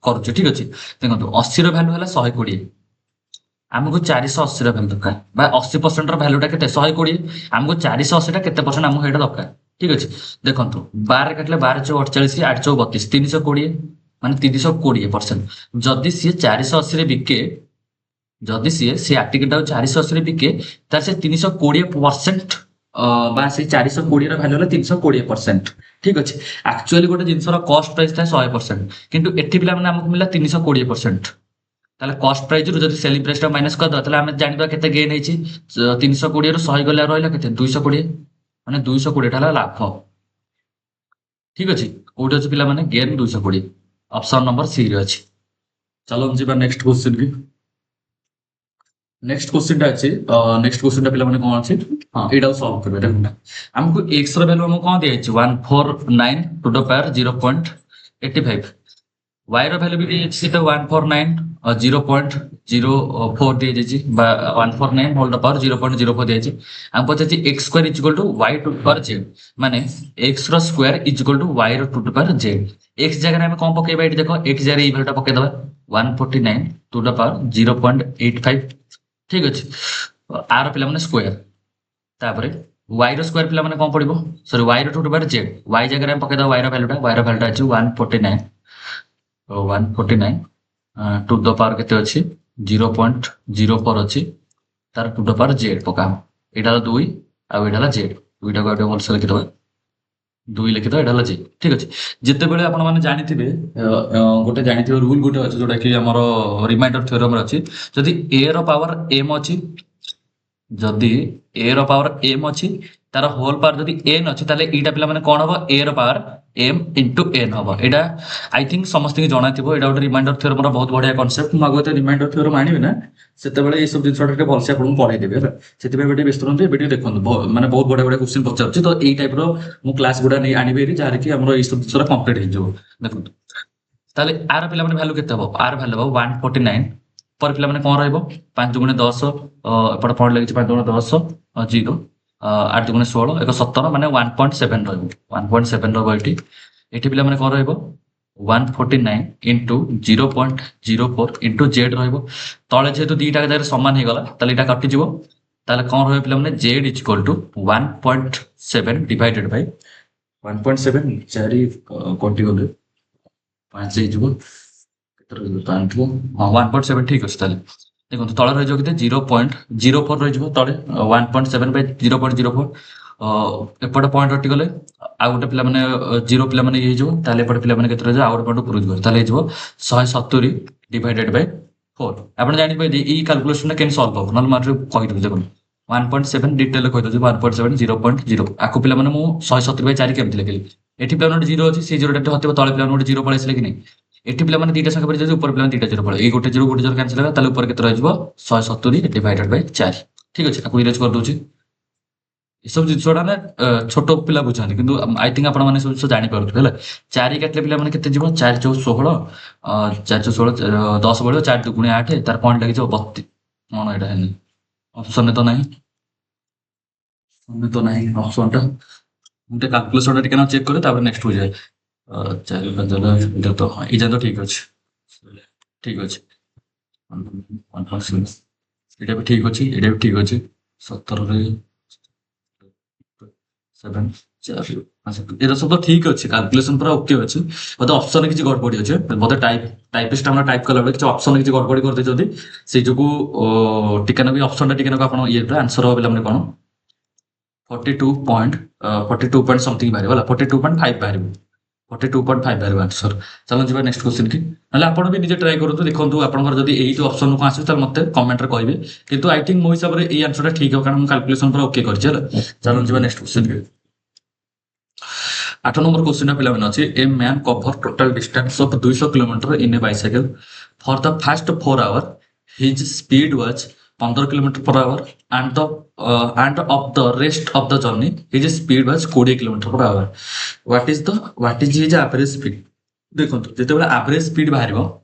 करूची ठीक अछि देखो 80 रो वैल्यू हला 120 हमको 480 रो वैल्यू दरकार बा 80% रो वैल्यू टा केते 120 हमको 480 टा केते परसेंट हमको हेटा दरकार ठीक अछि देखो 12 काटले 12 4 48 8 4 32 320 माने 320% जदि से 480 रे बिके जदि से आर्टिकल टा 480 रे बिके तार से 320% बा से 420 रो वैल्यू हला 320% ठीक अछि एक्चुअली गोटे जिंस रो कॉस्ट प्राइस था 100% किंतु एठी पिला माने हमको मिला 320% ताले कॉस्ट प्राइस रु जदि सेलिंग प्राइस टा माइनस कर दो ताले हम जानिबा केते गेन हेछि 320 रो 100 गला रहला केते 220 माने 220 ठाला लाभ ठीक अछि कोड अछि पिला माने गेन 220 ऑप्शन नंबर सी रे अछि चलो हम जीबा नेक्स्ट क्वेश्चन की नेक्स्ट क्वेश्चन टा अछि नेक्स्ट क्वेश्चन टा पिला माने कोन अछि हां एटा सॉल्व करबे देखा हमको x रो वैल्यू हमको कोन दिया अछि 149 टू द पावर 0.85 y रो वैल्यू भी अछि तो 149 0.0 0.04 ଦିଆଯାଇଛି ବା 149 ହୋଲ୍ ଦ ପାୱାର 0.04 ଦିଆଯାଇଛି। ଆମେ ପଚାରିଛି x square is equal to y to the power z, ମାନେ x ର square is equal to y ର to the power z। x ଜାଗାରେ ଆମେ କଣ ପକେଇବା, ଏଠି ଦେଖ x ଜାଗାରେ ଏଇ ଭ୍ୟାଲୁଟା ପକେଇଦବା 149 ଟୁ ଦ ପାୱାର 0.85, ଠିକ ଅଛି। ଆର ପିଲାମାନେ ସ୍କୋୟାର, ତାପରେ y ର ସ୍କୋୟାର ପିଲାମାନେ କଣ ପଡିବ, ସରି y ର to the power z, y ଜାଗାରେ ଆମେ ପକେଇଦବା y ର ଭ୍ୟାଲୁଟା ଅଛି 149 ଟୁ ଦ ପାୱାର କେତେ ଅଛି 0.04 ଅଛି, ତାର ଟୁ ଦ ପାୱାର z ପକାମ। ଏଇଟା ହେଲା 2 ଆଉ ଏଇଟା ହେଲା z, ଦୁଇଟାକୁ ଆଉ ଟିକେ ଭଲସେ ଲେଖିଦବା, 2 ଲେଖିଦବା, ଏଇଟା ହେଲା z, ଠିକ ଅଛି। ଯେତେବେଳେ ଆପଣ ମାନେ ଜାଣିଥିବେ ଗୋଟେ ଜାଣିଥିବେ ରୁଲ ଗୋଟେ ଅଛି ଯୋଉଟା କି ଆମର ରିମାଇଣ୍ଡର ଥିଓରମ ଅଛି, ଯଦି a ର ପାୱାର m ଅଛି, ଯଦି a ର ପାୱାର m ଅଛି ତାର ହୋଲ ପାୱାର ଯଦି n ଅଛି, ତାହେଲେ ଏଇଟା ପିଲାମାନେ କଣ ହବ, a ର ପାୱାର m ଇଣ୍ଟୁ n ହବ। ଏଇଟା ଆଇ ଥିଙ୍କ ସମସ୍ତଙ୍କୁ ଜଣାଥିବ, ଏଇଟା ଗୋଟେ ରିମାଇଣ୍ଡର ଥିଓରମର ବହୁତ ବଢିଆ କନସେପ୍ଟ। ମୁଁ ଆଗକୁ ରିମାଇଣ୍ଡର ଥିଓରମ ଆଣିବି ନା, ସେତେବେଳେ ଏଇସବୁ ଜିନିଷଟା ଟିକେ ଭଲସେ ଆପଣଙ୍କୁ ପଢେଇଦେବି ହେଲା, ସେଥିପାଇଁ ଏବେ ଟିକେ ବ୍ୟସ୍ତ ରୁହନ୍ତୁ। ଏବେ ଟିକେ ଦେଖନ୍ତୁ ମାନେ ବହୁତ ବଢିଆ ବଢିଆ କ୍ୱେଶ୍ଚିନ୍ ପଚାରୁଛି, ତ ଏଇ ଟାଇପର ମୁଁ କ୍ଲାସ ଗୁଡା ନେଇ ଆଣିବି ଯାହାର କି ଆମର ଏଇ ସବୁ ଜିନିଷଟା କମ୍ପ୍ଲିଟ୍ ହେଇଯିବ। ଦେଖନ୍ତୁ ତାହେଲେ ଆର ପିଲାମାନେ ଭ୍ୟାଲୁ କେତେ ହବ, ଆର ଭ୍ୟାଲୁ ହବ 149 ପରେ ପିଲାମାନେ କଣ ରହିବ 5 ଗୁଣେ 10, ଏପଟେ ପଏଣ୍ଟ ଲାଗିଛି 5 ଗୁଣେ 10 0, 8 ଗୁଣେ 16 ଏକ 17, ମାନେ 1.7 ରହିବ, 1.7 ରହିବ ଏଠି। ଏଠି ପିଲାମାନେ କଣ ରହିବ 149 ଇଣ୍ଟୁ 0.04 ଇଣ୍ଟୁ ଜେଡ୍ ରହିବ। ତଳେ ଯେହେତୁ ଦିଟା ଜାଗାରେ ସମାନ ହେଇଗଲା, ତାହେଲେ ଏଇଟା କଟିଯିବ, ତାହେଲେ କଣ ରହିବ ପିଲାମାନେ Z is equal two 1.7 divided by 1.7, 4 କଟିଗଲେ 5 ହେଇଯିବ, କେତେ ରହିବ 5, ହଁ 1.7 ଠିକ ଅଛି। ତାହେଲେ ଦେଖନ୍ତୁ ତଳେ ରହିଯିବ କେତେ 0.04 ରହିଯିବ ତଳେ, 1.7 ବାଇ 0.04, ଏପଟେ ପଏଣ୍ଟ ହଟିଗଲେ ଆଉ ଗୋଟେ ପିଲାମାନେ 0 ପିଲାମାନେ ଇଏ ହେଇଯିବ, ତାହେଲେ ଏପଟେ ପିଲାମାନେ କେତେ ରହିଯିବ ଆଉ ଗୋଟେ ପଏଣ୍ଟ ଉପରକୁ ଯିବ, ତାହେଲେ ହେଇଯିବ 170 ଡିଭାଇଡେଡ୍ ବାଇ 4। ଆପଣ ଜାଣିପାରିବେ ଏଇ କାଲକୁଲେସନଟା କେମିତି ସଲ୍ଭ ହବ, ନହେଲେ ମୁଁ କହିଦେବି। ଦେଖନ୍ତୁ 1.7 ଡିଟେଲ କହିଦେଉଛି 1.7 0.0, ଆକୁ ପିଲାମାନେ ମୁଁ 170 ବାଇ 4 କେମିତି ଲେଖିଲି, ଏଠି ପିଲାମାନେ 0 ଅଛି, ସେଇ 0ଟା ହଟିବ, ତଳେ ପିଲାମାନେ ଗୋଟେ 0 ପଳେଇ ଆସିଲେ କି ନାହିଁ, ଏଠି ପିଲାମାନେ ଦିଟା ସଂଖ୍ୟା ପଡ଼ିଯାଉଛି, ଉପର ପିଲାମାନେ ଦିଟା 0 ପଳେଇ, ଏଇ ଗୋଟେ 0 କ୍ୟାନ୍ସେଲ ହେଲା, ତାହେଲେ ଉପରେ କେତେ ରହିଯିବ 170 ଡିଭାଇଡେଡ୍ ବାଇ 4, ଠିକ ଅଛି। ଆକୁ ଇରେଜ କରିଦଉଛି। ଏସବୁ ଜିନିଷଟା ନା ଛୋଟ ପିଲା ବୁଝନ୍ତି, କିନ୍ତୁ ଆଇ ଥିଙ୍କ ଆପଣ ମାନେ ସବୁ ଜିନିଷ ଜାଣିପାରୁଥିବେ ହେଲା। 4 କାଟିଲେ ପିଲାମାନେ କେତେ ଯିବ, 4 ଚଉ 16, 4 ଚଉ 16, 10 ବଳିବ, 4 2 ଗୁଣେ 8, ତାର ପଏଣ୍ଟ ଲାଗିଯିବ 32, କଣ ଏଇଟା ହେନି ଅପସନରେ ତ ନାହିଁ, ଅପସନଟା ମୁଁ ଟିକେ କାଲକୁଲେସନଟା ଟିକେ ଚେକ୍ କରେ, ତାପରେ ନେକ୍ସଟ କୁ ଯାଏ। 4 5 ଏଇଟା ତ ହଁ, ଏଇଟା ତ ଠିକ ଅଛି, ଠିକ ଅଛି। 1.7 ଏଇଟା ବି ଠିକ ଅଛି, ଏଇଟା ବି ଠିକ ଅଛି। 17ରେ 7 4 ଏରା ସବୁ ତ ଠିକ ଅଛି, କାଲକୁଲେସନ ପୁରା ଓକେ ଅଛି। ବୋଧେ ଅପସନରେ କିଛି ଗଡ଼ବଡି ଅଛି, ବୋଧେ ଟାଇପିଷ୍ଟ ଆମର ଟାଇପ କଲା ବେଳେ କିଛି ଅପସନରେ କିଛି ଗଡ଼ବଡି କରିଦେଇଛନ୍ତି, ସେଇ ଯୋଗୁ ଟିକେ ନାକୁ ଅପସନଟା ଟିକେ ନାକୁ ଆପଣ ଇଏ ଆନ୍ସର ହବ ପିଲାମାନେ କଣ 42 ପଏଣ୍ଟ ସମଥିଙ୍ଗ ବାହାରିବ ହେଲା, 42.5 ବାହାରିବ, 42.5 ବାହାରିବ ଆନ୍ସର। ଚାଲନ୍ତୁ ଯିବା ନେକ୍ସଟ କ୍ୱେଶ୍ଚିନ୍ କି, ନହେଲେ ଆପଣ ବି ନିଜେ ଟ୍ରାଏ କରନ୍ତୁ, ଦେଖନ୍ତୁ ଆପଣଙ୍କର ଯଦି ଏଇ ଯୋଉ ଅପସନ କଣ ଆସିବ ତାହେଲେ ମତେ କମେଣ୍ଟରେ କହିବେ, କିନ୍ତୁ ଆଇ ଥିଙ୍କ ମୋ ହିସାବରେ ଏଇ ଆନ୍ସରଟା ଠିକ ହବ, କାରଣ ମୁଁ କାଲକୁଲେସନ ପୁରା ଓକେ କରିଛି ହେଲା। ଚାଲନ୍ତୁ ଯିବା ନେକ୍ସଟ କ୍ୱେଶ୍ଚିନ୍ କି। 8 নম্বর কোশ্চেনটা পিলাମାନେ ଅଛି, a man cover total distance of 200 kilometre in a bicycle for the first 4 hour, his speed was 15 kilometre per hour and of the rest of the journey his speed was 20 kilometer per hour. What is his average speed? ଦେଖନ୍ତୁ ଯେତେବେଳେ average speed ବାହାରିବ,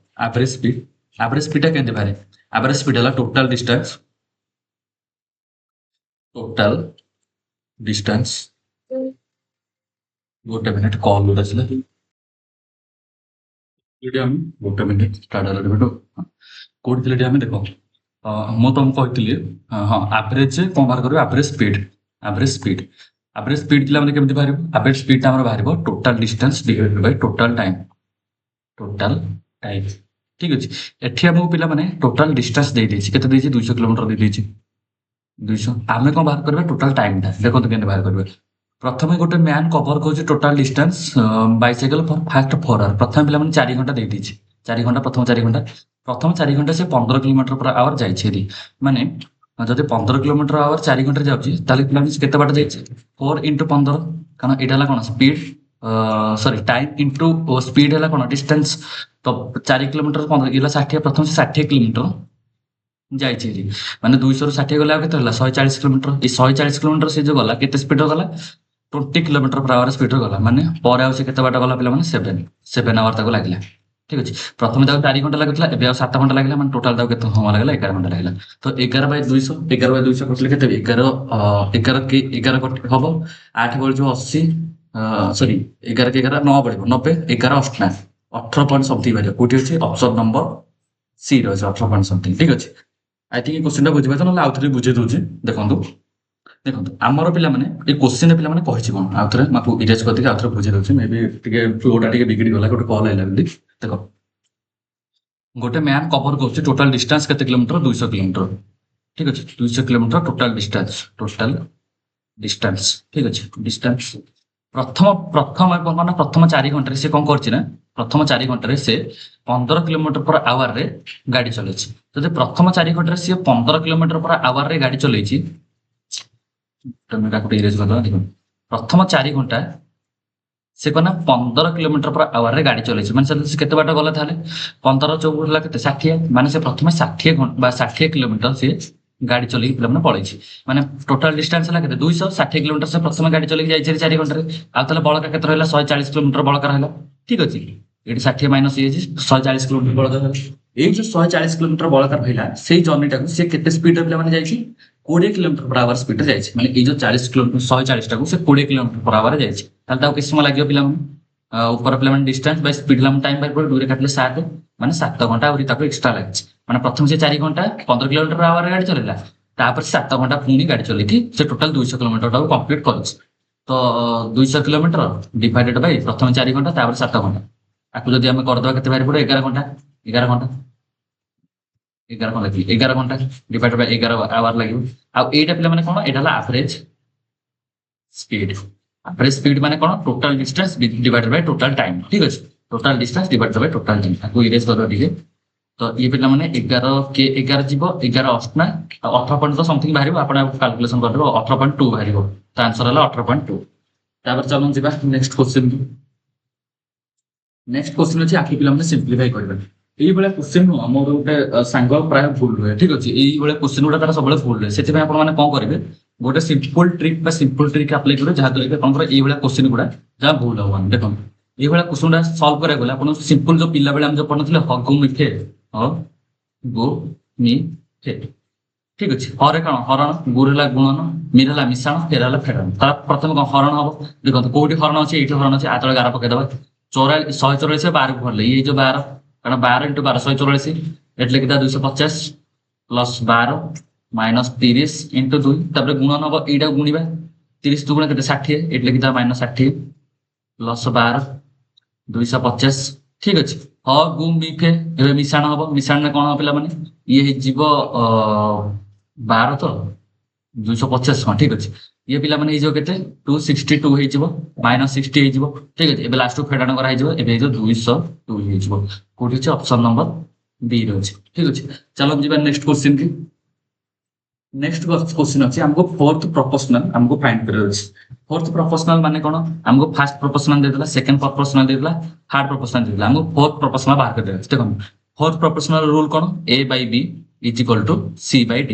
average speedଟା କେମିତି ବାହାରେ, average speed ହେଲା total distance ଗୋଟେ minute call ଗୋଟେ ଆସିଲା, ଗୋଟେ ମିନିଟ ଷ୍ଟାର୍ଟ ହେଲା ଭିଡ଼ିଓ, କୋଉଠି ଥିଲେ ଆମେ ଦେଖ, ମୁଁ ତମକୁ କହିଥିଲି ହଁ ଆଭରେଜ କଣ ବାହାର କରିବ, ଆଭରେଜ ସ୍ପିଡ ପିଲାମାନେ କେମିତି ବାହାରିବ, ଆଭରେଜ ସ୍ପିଡ ଆମର ବାହାରିବ total distance divided by total time, ଠିକ ଅଛି। ଏଠି ଆମକୁ ପିଲାମାନେ ଟୋଟାଲ ଡିଷ୍ଟାନ୍ସ ଦେଇଦେଇଛି, କେତେ ଦେଇଛି 200 କିଲୋମିଟର ଦେଇଦେଇଛି, 200, ଆମେ କଣ ବାହାର କରିବା ଟୋଟାଲ ଟାଇମଟା, ଦେଖନ୍ତୁ କେମିତି ବାହାର କରିବା। ପ୍ରଥମେ ଗୋଟେ ମ୍ୟାନ୍ କଭର କରୁଛି ଟୋଟାଲ ଡିଷ୍ଟାନ୍ସ ବାଇସାଇକେଲ ଫର ଫାଷ୍ଟ 4 ଆୱାର, ପ୍ରଥମେ ପିଲାମାନେ 4 ଘଣ୍ଟା ଦେଇଦେଇଛି, 4 ଘଣ୍ଟା ପ୍ରଥମ 4 ଘଣ୍ଟା ସେ 15 କିଲୋମିଟର per ଆୱାର ଯାଇଛି ହେରି, ମାନେ ଯଦି 15 କିଲୋମିଟର ଆୱାର 4 ଘଣ୍ଟାରେ ଯାଉଛି, ତାହେଲେ ପିଲାମାନେ ସେ କେତେ ବାଟ ଯାଇଛି 4 into 15, କାରଣ ଏଇଟା ହେଲା କଣ ସ୍ପିଡ, ସରି ଟାଇମ ଇଣ୍ଟୁ ସ୍ପିଡ ହେଲା କଣ ଡିଷ୍ଟାନ୍ସ, ତ 4 କିଲୋମିଟର 15 ହେଲା 60, ପ୍ରଥମେ ସେ 60 କିଲୋମିଟର ଯାଇଛି, ମାନେ 200ରୁ 60 ଗଲେ ଆଉ କେତେ ହେଲା 140 କିଲୋମିଟର, ଏଇ 140 କିଲୋମିଟର ସେ ଯୋଉ ଗଲା କେତେ ସ୍ପିଡରେ ଗଲା 20 କିଲୋମିଟର per ଆୱାର ସ୍ପିଡରେ ଗଲା, ମାନେ ପରେ ଆଉ ସେ କେତେ ବାଟ ଗଲା ପିଲାମାନେ 7 ଆୱାର ତାକୁ ଲାଗିଲା, ঠিক ଅଛି। ପ୍ରଥମେ ତାକୁ 4 ଘଣ୍ଟା ଲାଗୁଥିଲା, ଏବେ ଆଉ 7 ଘଣ୍ଟା ଲାଗିଲା, ମାନେ ଟୋଟାଲ ତାକୁ କେତେ ସମୟ ଲାଗିଲା? 11 ଘଣ୍ଟା ଲାଗିଲା। ତ 11/200, 11/200 କଟିଲେ କେତେ? 11 କଟି ହବ, 8 ବଳିଯିବ 80, ସରି 11 କେ 11 9 ବଳିବ 90, 11 ଅଷ୍ଟନା 18 ପଏଣ୍ଟ ସମଥିଙ୍ଗ ବାହାରିବ। କୋଉଠି ଅଛି? ଅପସନ ନମ୍ବର ସି ର ଅଛି 18 ପଏଣ୍ଟ ସମଥିଙ୍ଗ। ଠିକ ଅଛି। ଆଇ ଥିଙ୍କ କ୍ୱେଶ୍ଚିନଟା ବୁଝିପାରୁଛ, ନହେଲେ ଆଉ ଥରେ ବୁଝେଇ ଦଉଛି। ଦେଖନ୍ତୁ ଆମର ପିଲାମାନେ ଏ କ୍ୱେଶ୍ଚିନରେ ପିଲାମାନେ କହିଛି କ'ଣ, ଆଉ ଥରେ ମୁଁ ଇରେଜ୍ କରିଦେଇକି ଆଉ ଥରେ ବୁଝେଇ ଦଉଛି। ମେ ବି ଟିକେ ଫ୍ଲୋଟା ଟିକେ ବିଗିଡ଼ି ଗଲା, ଗୋଟେ କଲ୍ ଆଇଲା ବୋଲି। ଦେଖ, ଗୋଟେ ମ୍ୟାନ୍ କଭର କରୁଛି ଟୋଟାଲ ଡିଷ୍ଟାନ୍ସ କେତେ କିଲୋମିଟର? 200 କିଲୋମିଟର। ଠିକ ଅଛି, 200 କିଲୋମିଟର ଟୋଟାଲ ଡିଷ୍ଟାନ୍ସ, ଠିକ ଅଛି, ଡିଷ୍ଟାନ୍ସ। ପ୍ରଥମ 4 ଘଣ୍ଟାରେ ସେ କ'ଣ କରିଛି ନା, ପ୍ରଥମ 4 ଘଣ୍ଟାରେ ସେ 15 କିଲୋମିଟର ପର ଆୱାରରେ ଗାଡ଼ି ଚଲେଇଛି। ଯଦି ପ୍ରଥମ 4 ଘଣ୍ଟାରେ ସିଏ 15 କିଲୋମିଟର ପର ଆୱାରରେ ଗାଡ଼ି ଚଲେଇଛି, ପ୍ରଥମ 4 ଘଣ୍ଟା ସେ କ'ଣ ନା 15 କିଲୋମିଟର ପର ଆୱାରରେ ଗାଡ଼ି ଚଲେଇଛି, ମାନେ ସେ କେତେ ବାଟ ଗଲା? ତାହେଲେ 15 ଚଉକୁ ହେଲା କେତେ? 60, ମାନେ ସେ ପ୍ରଥମେ 60 କିଲୋମିଟର ସିଏ ଗାଡ଼ି ଚଲେଇକି ପିଲାମାନେ ପଳେଇଛି। ମାନେ ଟୋଟାଲ ଡିଷ୍ଟାନ୍ସ ହେଲା କେତେ? 260 କିଲୋମିଟର ସେ ପ୍ରଥମେ ଗାଡ଼ି ଚଲେଇକି ଯାଇଛି 4 ଘଣ୍ଟାରେ। ଆଉ ତାହେଲେ ବଳକା କେତେ ରହିଲା? 140 କିଲୋମିଟର ବଳକା ରହିଲା। ଠିକ ଅଛି, ଏଠି 60 ମାଇନସ ହେଇଯାଇଛି, 140 କିଲୋମିଟର ବଳକା ରହିଲା। ଏଇ ଯୋଉ 140 କିଲୋମିଟର ବଳକା ରହିଲା, ସେଇ ଜର୍ଣ୍ଣିଟାକୁ ସେ କେତେ ସ୍ପିଡରେ ପିଲାମାନେ ଯାଇଛି? 20 କିଲୋମିଟର ପର ଆୱାର ସ୍ପିଡରେ ଯାଇଛି। ମାନେ ଏଇ ଯୋଉ 40 କିଲୋମିଟର 140ଟାକୁ ସେ 20 କିଲୋମିଟର ପର ଆୱାରରେ ଯାଇଛି। ତାହେଲେ ତାକୁ କେତେ ସମୟ ଲାଗିବ ପିଲାମାନେ? ଉପର ପିଲାମାନେ distance by speed time by ପଡ଼ିବ, 2 ରେ କାଟିଲେ 7, ମାନେ 7 ଘଣ୍ଟା ଆହୁରି ତାକୁ ଏକ୍ସଟ୍ରା ଲାଗିଛି। ମାନେ ପ୍ରଥମେ ସେ 4 ଘଣ୍ଟା 15 କିଲୋମିଟର ଆୱାରରେ ଗାଡ଼ି ଚଲେଇଲା, ତାପରେ 7 ଘଣ୍ଟା ପୁଣି ଗାଡ଼ି ଚଲେଇକି ସେ ଟୋଟାଲ 200 କିଲୋମିଟରଟାକୁ କମ୍ପ୍ଲିଟ୍ କରୁଛି। ତ 200 କିଲୋମିଟର ଡିଭାଇଡେଡ୍ ବାଇ ପ୍ରଥମେ 4 ଘଣ୍ଟା, ତାପରେ 7 ଘଣ୍ଟା, ତାକୁ ଯଦି ଆମେ କରିଦେବା କେତେ ବାହାରି ପଡ଼ିବ? 11 ଘଣ୍ଟା। 11 ଘଣ୍ଟା ଡିଭାଇଡେଡ୍ ବାଇ 11 ଆୱାର ଲାଗିବ। ଆଉ ଏଇଟା ପିଲାମାନେ କ'ଣ? ଏଇଟା ହେଲା ଆଭରେଜ ସ୍ପିଡ। ଆଭରେଜ ସ୍ପିଡ ମାନେ କ'ଣ? Total distance divided by total time. ଠିକ ଅଛି, total distance divided by total time. ତାକୁ ଇରେଜ କରିବା ଟିକେ। ତ ଇଏ ପିଲାମାନେ 11 କେ 11 ଯିବ, 11 ଅଷ୍ଟନା 18 ପଏଣ୍ଟ ତ ସମଥିଙ୍ଗ ବାହାରିବ, ଆପଣ କାଲକୁଲେସନ କରିଦେବ, 18.2 ବାହାରିବ। ତ ଆନ୍ସର ହେଲା 18.2। ତାପରେ ଚାଲନ୍ତୁ ଯିବା ନେକ୍ସଟ କ୍ୱେଶ୍ଚିନ। ନେକ୍ସଟ କ୍ୱେଶ୍ଚିନ ଅଛି ଆଖି ପିଲାମାନେ ସିମ୍ପ୍ଲିଫାଇ କରିବେ। এইଭଳିଆ କ୍ୱେଶ୍ଚିନ ନୁହଁ, ମୋର ଗୋଟେ ସାଙ୍ଗ ପ୍ରାୟ ଭୁଲ ହୁଏ। ଠିକ ଅଛି, এইଭଳିଆ କ୍ୱେଶ୍ଚିନ ଗୁଡ଼ା ତାର ସବୁବେଳେ ଭୁଲ ହୁଏ। ସେଥିପାଇଁ ଆପଣମାନେ କ'ଣ କରିବେ? ଗୋଟେ ସିମ୍ପଲ ଟ୍ରିକ୍ ଆପ୍ଲାଏ କରିବେ, ଯାହାଦ୍ୱାରା କି ଆପଣଙ୍କର এইଭଳିଆ କ୍ୱେଶ୍ଚିନ ଗୁଡ଼ା ଯାହା ଭୁଲ ହବନି। ଦେଖନ୍ତୁ, এইଭଳିଆ କ୍ୱେଶ୍ଚିନ ଗୁଡ଼ା ସଲ୍ଭ କରିବାକୁ ଗଲେ ଆପଣ ସିମ୍ପଲ ଯୋଉ ପିଲାବେଳେ ଆମେ ଯୋଉ ପଢିନଥିଲେ ହଗୁ ମିଠେ, ଗୁ ମି ଫେ। ଠିକ ଅଛି, ହରେ କ'ଣ? ହରଣ, ଗୁର ହେଲା ଗୁଣନ, ମିର ହେଲା ମିଶାଣ, ଫେର ହେଲା ଫେଡ଼ାଣ। ତାର ପ୍ରଥମେ କ'ଣ ହରଣ ହବ? ଦେଖନ୍ତୁ କୋଉଠି ହରଣ ଅଛି? ଏଇଠି ହରଣ ଅଛି, ଆ ତଳେ ଗାର ପକେଇଦବା। 144 12କୁ ଭରିଲେ ଇଏ ହେଇଯିବ 12, କାରଣ 12 × 12 144, ଏଠି ଲେଖିଦବା 250 ପ୍ଲସ୍ 12 ମାଇନସ୍ 30 × 2, ତାପରେ ଗୁଣନ ହବ, ଏଇଟାକୁ ଗୁଣିବା, 30 ଦୁଗୁଣ କେତେ? 60, ଏଠି ଲେଖିଦବା ମାଇନସ୍ 60 ପ୍ଲସ୍ 12 250। ଠିକ ଅଛି, ହ ଗୁ ମି ଫେ। ଏବେ ମିଶାଣ ହବ, ମିଶାଣରେ କ'ଣ ହବ ପିଲାମାନେ? ଇଏ ହେଇଯିବ 12 ତ 250 କ'ଣ? ଠିକ ଅଛି, ଇଏ ପିଲାମାନେ ହେଇଯିବ କେତେ? 262 ହେଇଯିବ, ମାଇନସ୍ 60 ହେଇଯିବ। ଠିକ ଅଛି, ଏବେ ଲାଷ୍ଟକୁ ଫେଡ଼ାଣ କରାହେଇଯିବ, ଏବେ ହେଇଯିବ 202 ହେଇଯିବ। କୋଉଠି ଅଛି? ଅପସନ ନମ୍ବର বি ରେ ଅଛି। ଠିକ ଅଛି, ଚାଲ ଯିବା ନେକ୍ସଟ କ୍ୱେଶ୍ଚିନ କି। ନେକ୍ସଟ କ୍ୱେଶ୍ଚିନ ଅଛି ଆମକୁ ଫୋର୍ଥ ପ୍ରପୋର୍ସନାଲ ଆମକୁ ଫାଇଣ୍ଡ କରିବାର ଅଛି। ଫୋର୍ଥ ପ୍ରପୋର୍ସନାଲ ମାନେ କ'ଣ? ଆମକୁ ଫାର୍ଷ୍ଟ ପ୍ରପୋର୍ସନାଲ ଦେଇଦେଲା, ସେକେଣ୍ଡ ପ୍ରପୋର୍ସନାଲ ଦେଇଦେଲା, ଥାର୍ଡ ପ୍ରପୋର୍ସନାଲ ଦେଇଦେଲା, ଆମକୁ ଫୋର୍ଥ ପ୍ରପୋର୍ସନାଲ ବାହାର କରିବାର ଅଛି। ଦେଖନ୍ତୁ, ଫୋର୍ଥ ପ୍ରପୋର୍ସନାଲ ରୁଲ କ'ଣ? A by B is equal to C by D।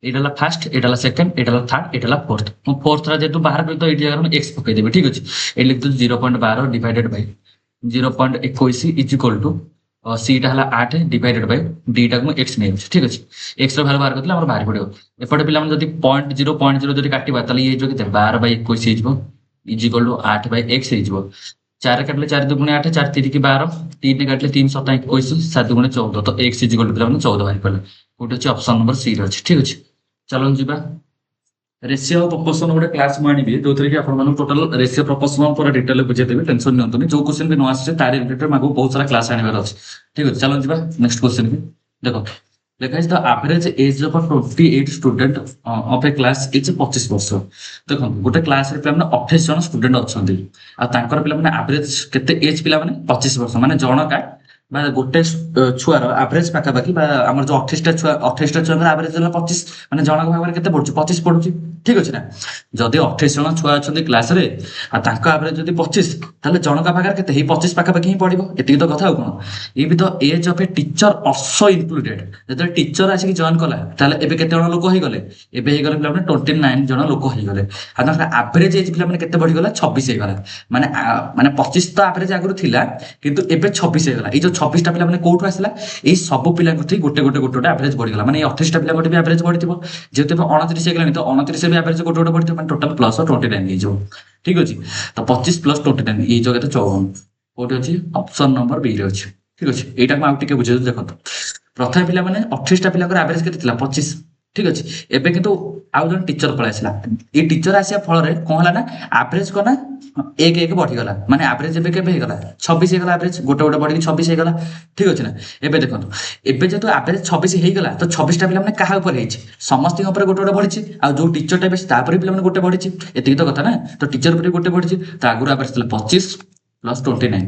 ଏଇଟା ହେଲା ଫାର୍ଷ୍ଟ, ଏଇଟା ହେଲା ସେକେଣ୍ଡ, ଏଇଟା ହେଲା ଥାର୍ଡ, ଏଇଟା ହେଲା ଫୋର୍ଥ। ମୁଁ ଫୋର୍ଥଟା ଯେହେତୁ ବାହାର କରି ତ ଏଇଠି ଜାଗାରେ ମୁଁ ଏକ୍ସ ପକେଇଦେବି। ଠିକ ଅଛି, ଏଇଠି ଲେଖିଦେଉଛି 0.12 divided by 0.21 is equal two সিটা হল 8 ডিভাইডেড বাই ডিটাকে ମୁଁ x ନେଇଯାଉଛି। ଠିକ ଅଛି, x ର ଭ୍ୟାଲୁ ବାହାର କରିଥିଲେ ଆମର ବାହାରି ପଡ଼ିବ। ଏପଟେ ପିଲାମାନେ ଯଦି 0.0 ଯଦି କାଟିବା, ତାହେଲେ ଇଏ ହେଇଯିବ କେତେ? 12/21 ହେଇଯିବ, ଇଜ ଇକ୍ୱାଲ ଟୁ 8/x ହେଇଯିବ। 4 କାଟିଲେ 4 ଦୁଗୁଣେ 8, 4 ତିରିକି 12, 3 କାଟିଲେ 3 7 21, 7 ଦୁଗୁଣେ 14। ତ x ଇଜ ଇକ୍ୱାଲ ଟୁ ପିଲାମାନେ 14 ବାହାରି ପଡ଼ିଲା। କୋଉଠି ଅଛି? ଅପସନ ନମ୍ବର ସି ରେ ଅଛି। ଠିକ ଅଛି, ଚାଲନ୍ତୁ ଯିବା। ରେସିଓ ଆଉ ପ୍ରପୋର୍ସନ ଗୋଟେ କ୍ଲାସ୍ ମୁଁ ଆଣିବି, ଯୋଉଥିରେ କି ଆପଣମାନଙ୍କୁ ଟୋଟାଲ ରେସିଓ ପ୍ରପୋର୍ସନ ପୁରା ଡିଟେଲ ବୁଝେଇଦେବି, ଟେନସନ ନିଅନ୍ତୁନି। ଯୋଉ କ୍ୱେଶ୍ଚିନ ବି ନ ଆସିছে ତାରି ରିଲେଟେଡ୍ ଆଗକୁ ବହୁତ ସାରା କ୍ଲାସ୍ ଆଣିବାର ଅଛି। ଠିକ ଅଛି, ଚାଲନ୍ତୁ ଯିବା ନେକ୍ସଟ କ୍ୱେଶ୍ଚିନ କି। ଦେଖ, ଲେଖା ହେଇଛି the average age of 28 student of a class is 25 ବର୍ଷ। ଦେଖନ୍ତୁ, ଗୋଟେ କ୍ଲାସରେ ପିଲାମାନେ 28 ଜଣ ଷ୍ଟୁଡେଣ୍ଟ ଅଛନ୍ତି, ଆଉ ତାଙ୍କର ପିଲାମାନେ ଆଭରେଜ କେତେ ଏଜ୍? ପିଲାମାନେ 25 ବର୍ଷ, ମାନେ ଜଣକା ବା ଗୋଟେ ଛୁଆର ଆଭରେଜ ପାଖାପାଖି, ବା ଆମର ଯୋଉ 28ଟା ଛୁଆଙ୍କର ଆଭରେଜ ହେଲା 25, ମାନେ ଜଣକ ଭାବରେ କେତେ ପଡୁଛି? 25 ପଡୁଛି। ঠিক ଅଛି ନା। ଯଦି 28 ଜଣ ଛୁଆ ଅଛନ୍ତି କ୍ଲାସରେ ଆଉ ତାଙ୍କ ଆଭରେଜ ଯଦି 25 ତାହେଲେ ଜଣକା ପାଖରେ କେତେ ଏଇ 25 ପାଖାପାଖି ହିଁ ପଡିବ, ଏତିକି ତ କଥା ଆଉ କଣ। ଇଏ ବି ତ age of a teacher also included. ଯେତେବେଳେ ଟିଚର ଆସିକି ଜଏନ କଲା ତାହେଲେ ଏବେ କେତେ ଜଣ ଲୋକ ହେଇଗଲେ, ଏବେ ହେଇଗଲେ ପିଲାମାନେ 29 ଜଣ ଲୋକ ହେଇଗଲେ। ଆଉ ତାଙ୍କର ଆଭରେଜ ଏଜ ପିଲାମାନେ କେତେ ବଢିଗଲା 26 ହେଇଗଲା। ମାନେ ମାନେ 25 ତ ଆଭରେଜ ଆଗରୁ ଥିଲା କିନ୍ତୁ ଏବେ 26 ହେଇଗଲା। ଏଇ ଯୋଉ 26ଟା ପିଲା ମାନେ କୋଉଠୁ ଆସିଲା, ଏଇ ସବୁ ପିଲାଙ୍କ ଗୋଟେ ଗୋଟେ ଗୋଟେ ଗୋଟେ ଆଭରେଜ ବଢିଗଲା। ମାନେ ଏଇ 28ଟା ପିଲା ଗୋଟେ ବି ଆଭରେଜ ବଢିଥିବ, ଯେହେତୁ ଏବେ 29 ହେଇଗଲାଣି ତ 29 ବି ଆଭରେଜ ଗୋଟେ ଗୋଟେ ବଢିଥିବ, ମାନେ ଟୋଟାଲ ପ୍ଲସ 29 ହେଇଯିବ। ଠିକ ଅଛି, ତ 25 ପ୍ଲସ 29 ଏଇ ଯୋଉ କେତେ 54। କୋଉଠି ଅଛି ଅପସନ ନମ୍ବର ବି ରେ ଅଛି। ଠିକ ଅଛି, ଏଇଟାକୁ ଆଉ ଟିକେ ବୁଝେଇଦେଉଛି ଦେଖନ୍ତୁ। ପ୍ରଥମେ ପିଲାମାନେ 28ଟା ପିଲାଙ୍କର ଆଭରେଜ କେତେ ଥିଲା 25। ଠିକ ଅଛି, ଏବେ କିନ୍ତୁ ଆଉ ଜଣେ ଟିଚର ପଳେଇ ଆସିଲା। ଏଇ ଟିଚର ଆସିବା ଫଳରେ କଣ ହେଲା ନା ଆଭରେଜ କଣ ନା ଏକ ଏକ ବଢିଗଲା। ମାନେ ଆଭରେଜ ଏବେ କେବେ ହେଇଗଲା 26 ହେଇଗଲା। ଆଭରେଜ ଗୋଟେ ଗୋଟେ ବଢିକି 26 ହେଇଗଲା। ଠିକ ଅଛି ନା। ଏବେ ଦେଖନ୍ତୁ, ଏବେ ଯେହେତୁ ଆଭରେଜ 26 ହେଇଗଲା ତ 26ଟା ପିଲା ମାନେ କାହା ଉପରେ ହେଇଛି, ସମସ୍ତଙ୍କ ଉପରେ ଗୋଟେ ଗୋଟେ ବଢିଛି। ଆଉ ଯୋଉ ଟିଚରଟା ବେଶୀ ତାପରେ ପିଲାମାନେ ଗୋଟେ ବଢିଛି, ଏତିକି ତ କଥା ନା। ତ ଟିଚର ଉପରେ ଗୋଟେ ବଢିଛି, ତ ଆଗରୁ ଆଭରେଜ ଥିଲା 25 ପ୍ଲସ 29।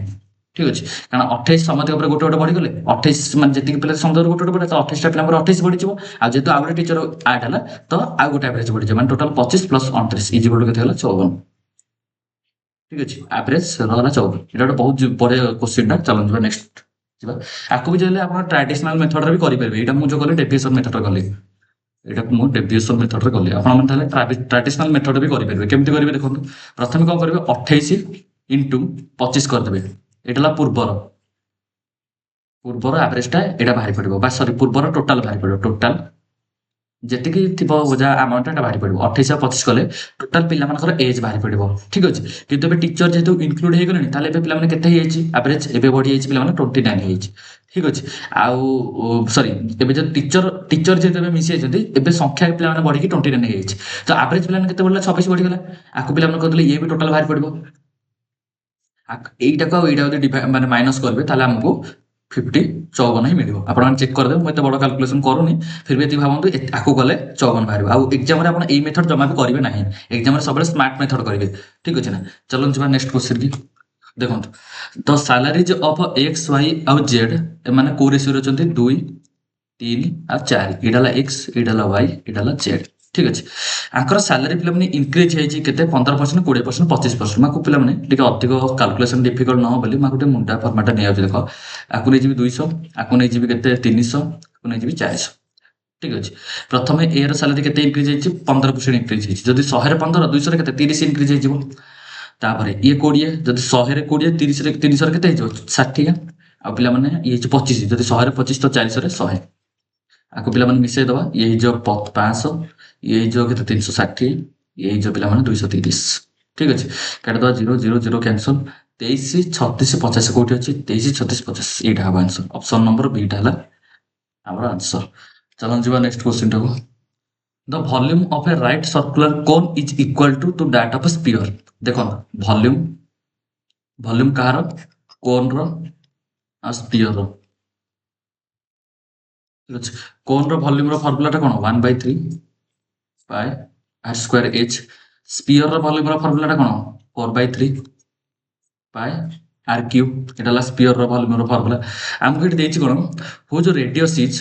ଠିକ ଅଛି, କାରଣ 28 ସମସ୍ତଙ୍କ ଉପରେ ଗୋଟେ ଗୋଟେ ବଢିଗଲେ 28 ମାନେ ଯେତିକି ପିଲା ସମସ୍ତଙ୍କର ଗୋଟେ ଗୋଟେ ବଢିଲେ ତ 28ଟା ପିଲାଙ୍କର 28 ବଢିଯିବ। ଆଉ ଯେହେତୁ ଆଉ ଗୋଟେ ଟିଚର ଆଡ ହେଲା ତ ଆଉ ଗୋଟେ ଆଭରେଜ ବଢିଯିବ, ମାନେ ଟୋଟାଲ 25 ପ୍ଲସ 29 ଇଜିକାଲ କେତେ ହେଲା 54। ଠିକ ଅଛି, ଆଭରେଜ ହେଲା 54। ଏଇଟା ଗୋଟେ ବହୁତ ବଢିଆ କ୍ୱେଶ୍ଚିନ୍ ଟା। ଚାଲନ୍ତୁ ଯିବା ନେକ୍ସଟ ଯିବା। ଆକୁ ବି ଚାହିଁଲେ ଆପଣ ଟ୍ରାଡିସନାଲ ମେଥଡରେ ବି କରିପାରିବେ। ଏଇଟା ମୁଁ ଯୋଉ କଲି ଡେଭିଏସନ ମେଥଡରେ କଲି, ଏଇଟାକୁ ମୁଁ ଡେଭିଏସନ ମେଥଡରେ କଲି। ଆପଣମାନେ ତାହେଲେ ଟ୍ରାଡିସନାଲ ମେଥଡ ବି କରିପାରିବେ। କେମିତି କରିବେ ଦେଖନ୍ତୁ, ପ୍ରଥମେ କଣ କରିବେ 28 ଇଣ୍ଟୁ 25 କରିଦେବେ। ଏଇଟା ହେଲା ପୂର୍ବର ଆଭରେଜଟା ଏଇଟା ବାହାରି ପଡିବ, ବା ସରି ପୂର୍ବର ଟୋଟାଲ ବାହାରି ପଡିବ। ଟୋଟାଲ ଯେତିକି ଥିବ ଯାହା ଆମାଉଣ୍ଟ ଏଟା ବାହାରି ପଡିବ। 28 ଆଉ 25 କଲେ ଟୋଟାଲ ପିଲାମାନଙ୍କର ଏଜ ବାହାରି ପଡିବ। ଠିକ ଅଛି, କିନ୍ତୁ ଏବେ ଟିଚର ଯେହେତୁ ଇନକ୍ଲୁଡ ହେଇଗଲେଣି ତାହେଲେ ଏବେ ପିଲାମାନେ କେତେ ହେଇଯାଇଛି ଆଭରେଜ ଏବେ ବଢି ଯାଇଛି ପିଲାମାନେ 29 ହେଇଯାଇଛି। ଠିକ ଅଛି, ଆଉ ସରି ଏବେ ଯଦି ଟିଚର ଯେହେତୁ ଏବେ ମିଶି ଯାଇଛନ୍ତି ଏବେ ସଂଖ୍ୟା ପିଲାମାନେ ବଢିକି 29 ହେଇଯାଇଛି। ତ ଆଭରେଜ ପିଲାମାନେ କେତେ ବଢିଲା 26 ବଢିଗଲା। ଆକୁ ପିଲାମାନେ କହିଥିଲେ ଇଏ ବି ଟୋଟାଲ ବାହାରି ପଡିବ। এইটাକୁ ଆଉ ଏଇଟା ଯଦି ମାନେ ମାଇନସ କରିବେ ତାହେଲେ ଆମକୁ 54 ହିଁ ମିଳିବ। ଆପଣମାନେ ଚେକ୍ କରିଦେବେ, ମୁଁ ଏତେ ବଡ଼ କାଲକୁଲେସନ କରୁନି, ଫିର ବି ଏତିକି ଭାବନ୍ତୁ ଆକୁ କଲେ 54 ବାହାରିବ। ଆଉ ଏକ୍ଜାମରେ ଆପଣ ଏଇ ମେଥଡ ଜମା ବି କରିବେ ନାହିଁ, ଏକ୍ଜାମରେ ସବୁବେଳେ ସ୍ମାର୍ଟ ମେଥଡ କରିବେ। ଠିକ ଅଛି ନା। ଚାଲନ୍ତୁ ଯିବା ନେକ୍ସଟ କ୍ୱେଶ୍ଚିନ୍ କି। ଦେଖନ୍ତୁ, ଦ ସାଲାରିଜ ଅଫ ଏକ୍ସ ୱାଇ ଆଉ ଜେଡ୍ ଏମାନେ କୋଉ ରେସିଓରେ ଅଛନ୍ତି 2, 3 ଆଉ 4। ଏଇଟା ହେଲା ଏକ୍ସ, ଏଇଟା ହେଲା ୱାଇ, ଏଇଟା ହେଲା ଜେଡ୍। ଠିକ ଅଛି, ଆଙ୍କର ସାଲାରୀ ପିଲାମାନେ ଇନକ୍ରିଜ ହେଇଛି କେତେ 15%, 20%, 25%। ମାକୁ ପିଲାମାନେ ଟିକେ ଅଧିକ କାଲକୁଲେସନ ଡିଫିକଲ୍ଟ ନ ହବ ବୋଲି ମୁଁ ଗୋଟେ ମୁଣ୍ଡା ଫର୍ମାଟା ନେଇଯାଉଛି। ଦେଖ, ଆକୁ ନେଇଯିବି 200, ଆକୁ ନେଇଯିବି କେତେ 300, ଆକୁ ନେଇଯିବି 400। ଠିକ ଅଛି, ପ୍ରଥମେ ଏ ର ସାଲାରୀ କେତେ ଇନକ୍ରିଜ ହେଇଛି 15% ଇନକ୍ରିଜ ହେଇଛି। ଯଦି 100ରେ 15, 200ରେ କେତେ 30 ଇନକ୍ରିଜ ହେଇଯିବ। ତାପରେ ଇଏ 20, ଯଦି 100ରେ 20, 30ରେ କେତେ ହେଇଯିବ 60। ଆଉ ପିଲାମାନେ ଇଏ ହେଇଛି 25, ଯଦି 100ରେ 25 ତ 400ରେ 100। ଆକୁ ପିଲାମାନେ ମିଶେଇ ଦବା, ଇଏ ହେଇଯିବ 500, ଇଏ ହେଇଯିବ କେତେ 360, ଇଏ ହେଇଯିବ ପିଲାମାନେ 230। ଠିକ ଅଛି, କାଟିଦେବା 0 0 0 କ୍ୟାନସଲ। 23 36 50 କୋଉଠି ଅଛି 23 36 50, ଏଇଟା ହବ ଆନ୍ସର। ଅପସନ ନମ୍ବର ବିଟା ହେଲା ଆମର ଆନ୍ସର। ଚାଲନ୍ତୁ ଯିବା ନେକ୍ସଟ କ୍ୱେଶ୍ଚିନ୍ ଟାକୁ। The volume of a right circular cone is equal to that of sphere. ଦେଖନ୍ତୁ ଭଲ୍ୟୁମ୍ କାହାର କୋନ୍ର ଆଉ ସ୍ପିୟର। ଠିକ ଅଛି, କୋନ୍ର ଭଲ୍ୟୁମ୍ର ଫର୍ମୁଲାଟା କଣ 1/3 ପାଏ r ସ୍କୋୟାର h। ସ୍ପିୟରର ଭଲ୍ୟୁମ୍ର ଫର୍ମୁଲାଟା କଣ 4/3 ପାଏ r କ୍ୟୁବ୍। এটা ହେଲା ସ୍ପିୟରର ଭଲ୍ୟୁମ୍ର ଫର୍ମୁଲା। ଆମକୁ ଏଠି ଦେଇଛି କଣ whose radius is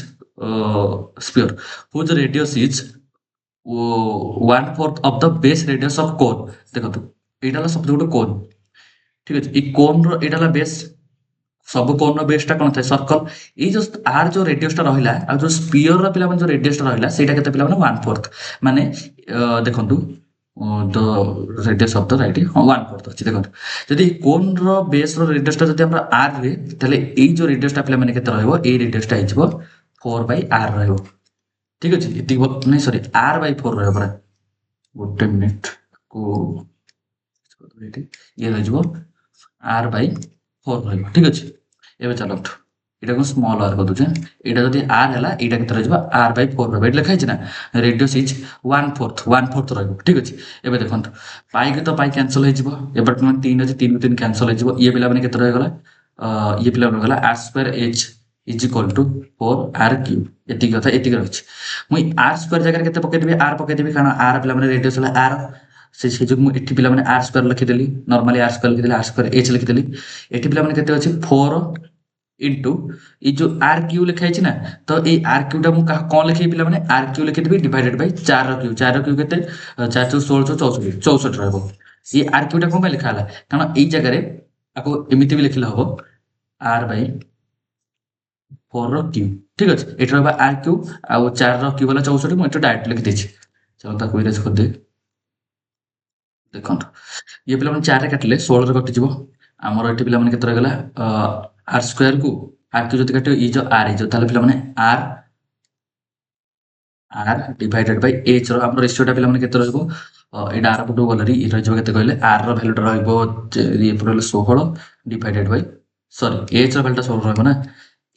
sphere whose radius is 1/4 of the base radius of cone. ଦେଖନ୍ତୁ ଏଇଟା ହେଲା ସବୁଠୁ ଗୋଟେ କୋନ୍। ଠିକ ଅଛି, ଏଇ କୋନ୍ର ଏଇଟା ହେଲା ବେସ୍। ସବୁ କୋନ୍ର ବେସ୍ଟା କଣ ଥାଏ ସର୍କଲ। ଏଇ ଯୋଉ ଆର ଯୋଉ ରେଡିୟସଟା ରହିଲା ଆଉ ଯୋଉ ସ୍ପିୟରର ପିଲାମାନେ ଯୋଉ ରେଡିୟସଟା ରହିଲା ସେଇଟା କେତେ ପିଲାମାନେ 1/4। ମାନେ ଦେଖନ୍ତୁ ଦ ରେଡିୟସ୍ ଅଫ ଦ ରାଇଟ୍ 1/4 ଅଛି। ଦେଖନ୍ତୁ ଯଦି କୋନ୍ର ବେସ୍ର ରେଡିୟସଟା ଯଦି ଆମର r ରେ, ତାହେଲେ ଏଇ ଯୋଉ ରେଡିୟସଟା ପିଲାମାନେ କେତେ ରହିବ, ଏଇ ରେଡିୟସଟା ହେଇଯିବ 4/r ରହିବ। ଠିକ ଅଛି, ଏତିକି ନାଇଁ ସରି r/4 ରହିବ ପରା। ଗୋଟେ ମିନିଟ କୁ ଇଏ ରହିଯିବ r/4 ରହିବ। ଠିକ ଅଛି, ଏବେ ଚାଲନ୍ତୁ ଏଇଟାକୁ ସ୍ମଲ୍ r କରିଦେଉଛେ। ଏଇଟା ଯଦି r ହେଲା ଏଇଟା କେତେ ରହିଯିବ r/4 ରହିବ। ଏଠି ଲେଖା ହେଇଛି ନା ରେଡିୟସ୍ ଇଜ୍ 1/4 ରହିବ। ଠିକ ଅଛି, ଏବେ ଦେଖନ୍ତୁ ପାଇକି ତ ପାଇ କ୍ୟାନସଲ ହେଇଯିବ। ଏବେ 3 ଅଛି, 3 କୁ 3 କ୍ୟାନସଲ ହେଇଯିବ। ଇଏ ପିଲାମାନେ କେତେ ରହିଗଲା ଇଏ ପିଲାମାନେ ରହିଗଲା r square h is equal to 4r cube. ଏତିକି କଥା, ଏତିକି ରହିଛି। ମୁଁ r ସ୍କୋୟାର ଜାଗାରେ କେତେ ପକେଇଦେବି r ପକେଇଦେବି, କାରଣ r ପିଲାମାନେ ରେଡିୟସ୍ ହେଲା r। ସେ ଯୋଗୁଁ ମୁଁ ଏଠି ପିଲାମାନେ r ସ୍କୋୟାର ଲେଖିଦେଲି, ନର୍ମାଲି r ସ୍କୋୟାର ଲେଖିଦେଲି, r ସ୍କୋୟାର h ଲେଖିଦେଲି। ଏଠି ପିଲାମାନେ କେତେ ଅଛି 4 इंटू ये जो आर क्यू लिखाई ना तो ये आर क्यूटा मुझे कौन लिखे पे मैंने आर क्यू लिखिदेवी डिवाइडेड बाय 4 के 4 चौ 16 64 64 रहा ये आर क्यूटा कौन लिखा है कारण ये जगह आपको एमती भी लिखले हम आर बै 4 क्यू ठीक अच्छे ये रहा आर क्यू आउ 4 क्यू वाला 64 मुझे डायरेक्ट लिखिदे चलो ताको इरेज करदे देखो ये पे 4 काटिले 16 कटिज आमर ये पे केत रहीगला आर स्क्वायर को आर क्यू जो काट ये जो आर जो पे R R divided by H रो रेशियोटा पे केते रहइबो एटा आर पटो गलरी ये रहिबो केते कहले आर रो वैल्यूटा रहइबो ये पटो 16 डिवाइडेड बाय सॉरी एच रो वैल्यूटा 16 रहइबो ना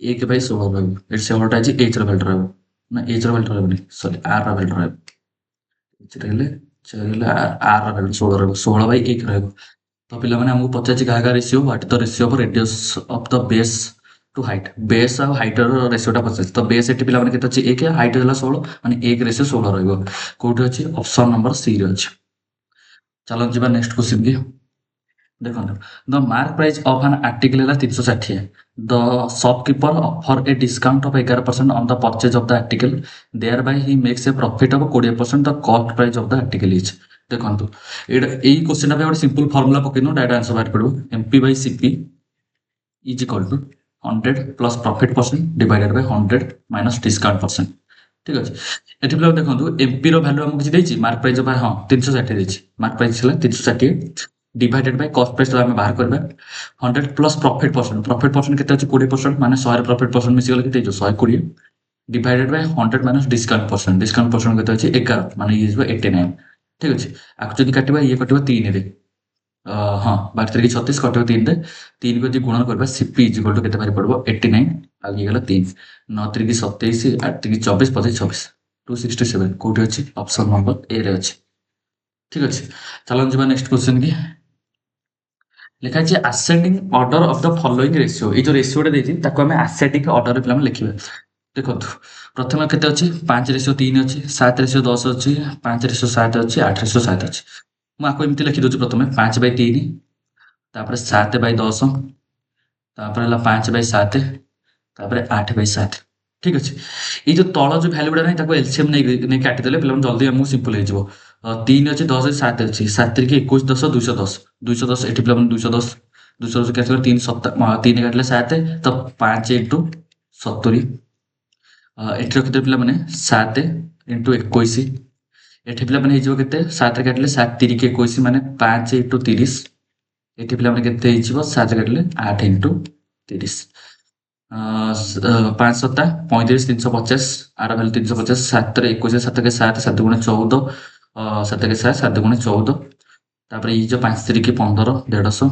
1 बाय 16 रहइबो एट 16 टा जी एच रो वैल्यू रहइबो ना एच रो वैल्यू रहइबो सॉरी आर रो वैल्यू रहइबो एच रहले चले आर रो वैल्यू 16 रहइबो 16 बाय 1 रहइबो तो पिला माने हमको पचाची का ratio what is the ratio of radius of the base to height base और हाइट रेशियोटा पचास तो बेस एटी पिला माने केते अछि 1 हाइट हला 16 माने 1 रेशियो 16 रहइबो कोठी अछि ऑप्शन नंबर सी रे अछि चलो जिबा नेक्स्ट क्वेश्चन की देखो the mark price of an article है 360 the shopkeeper offer a discount of 11% on the purchase of the article thereby he makes a profit of 20% the cost price of the article is देखो यही question गोटे simple formula पकईन direct answer बाहर पड़ो MP by CP is equal to 100 plus profit percent divided by 100 minus discount percent ठीक अच्छे ये पे देखो एमपी वैल्यू आमको किसी देती मार्क प्राइस हाँ 360 देती मार्क प्राइस है 360 डिवाइडेड बाय कॉस्ट प्राइस आम बाहर करवा 100 प्लस प्रॉफिट परसेंट के 20% माने 100 प्रॉफिट परसेंट मिसीगले के 120 divided by 100 minus discount percent के 11 माने ये 89 ठीक अच्छे आपको जब काटा ये कट 3 रे हाँ 12 36 कट 3 रे 3 को गुणन करवा सीपी इक्वल टू केते बाहर पड़बो 89 आ ये गला 3 9 3 27 8 3 24 25 26 267 कोठी अछि ऑप्शन नंबर ए रे अछि ठीक अछि चलो जबा नेक्स्ट क्वेश्चन की लिखा है ascending order of the following ratio ये जो रेशियोटा देती ताको हमें असेंडिंग ऑर्डर पे लिखिबा देखो प्रथम केते अछि 5:3 अछि 7:10 अछि 5:7 अछि 8:7 अछि मैं आपको एमती लिखि दोछु प्रथम 5/3 तापर 7/10 तापर हला 5/7 तापर 8/7 ठीक अच्छे ये जो तल जो भैल्यू गुड़ा नहीं एलसीएम नहीं काटिदेले पे जल्दी आमको सिंपल हो 3 अच्छे 10 7 अच्छे 7 21 10 210 210 एटी पे 210 210 कैसे 3 3 काटिले 7 तो 5 इंटू 70 एटी रखिदे पे मैंने 7 इंटू 21 एटी पे मैंने हो केते 7 काटिले 7 3 21 माने 5 इंटू 30 एटी पे मैंने केते हो 7 काटिले 8 इंटू 30 5 7 35 350 आर वैल्यू 350 7 21 7 के 7 7 गुणे 14 7 के 7 7 गुणे 14 तापर ये जो 5 3 के 15 150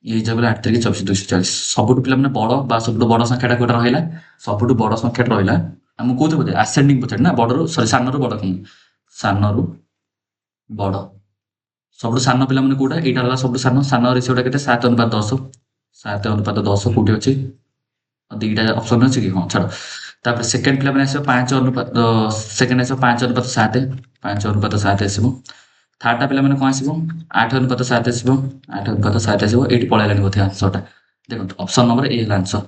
ये जो 8 3 के 24 240 सबुठ पे मैंने बड़ बा सबुठ बड़ संख्याटा कोटा रहिला सबुठ बड़ संख्याटा रहिला हम कोथे बोले असेंडिंग पचार ना बड़ सॉरी सानरू बड़ कम सानरू बड़ सबुठ सान पे मैंने कोटा एटा हला सबुठ सान रेशियोटा केते 7:10 7:10 कोठी अछि दीटा ऑप्शन अच्छे कि हाँ छाड़ तापर सेकेंड पे मैंने 5 अनुपात सेकेंड आस 5:7 5:7 आसो थर्डटा पे मैंने कौन आसो 8:7 आसो 8:7 आसो ये पलैलानी बोधे आंसरटा देखो ऑप्शन नंबर ए आंसर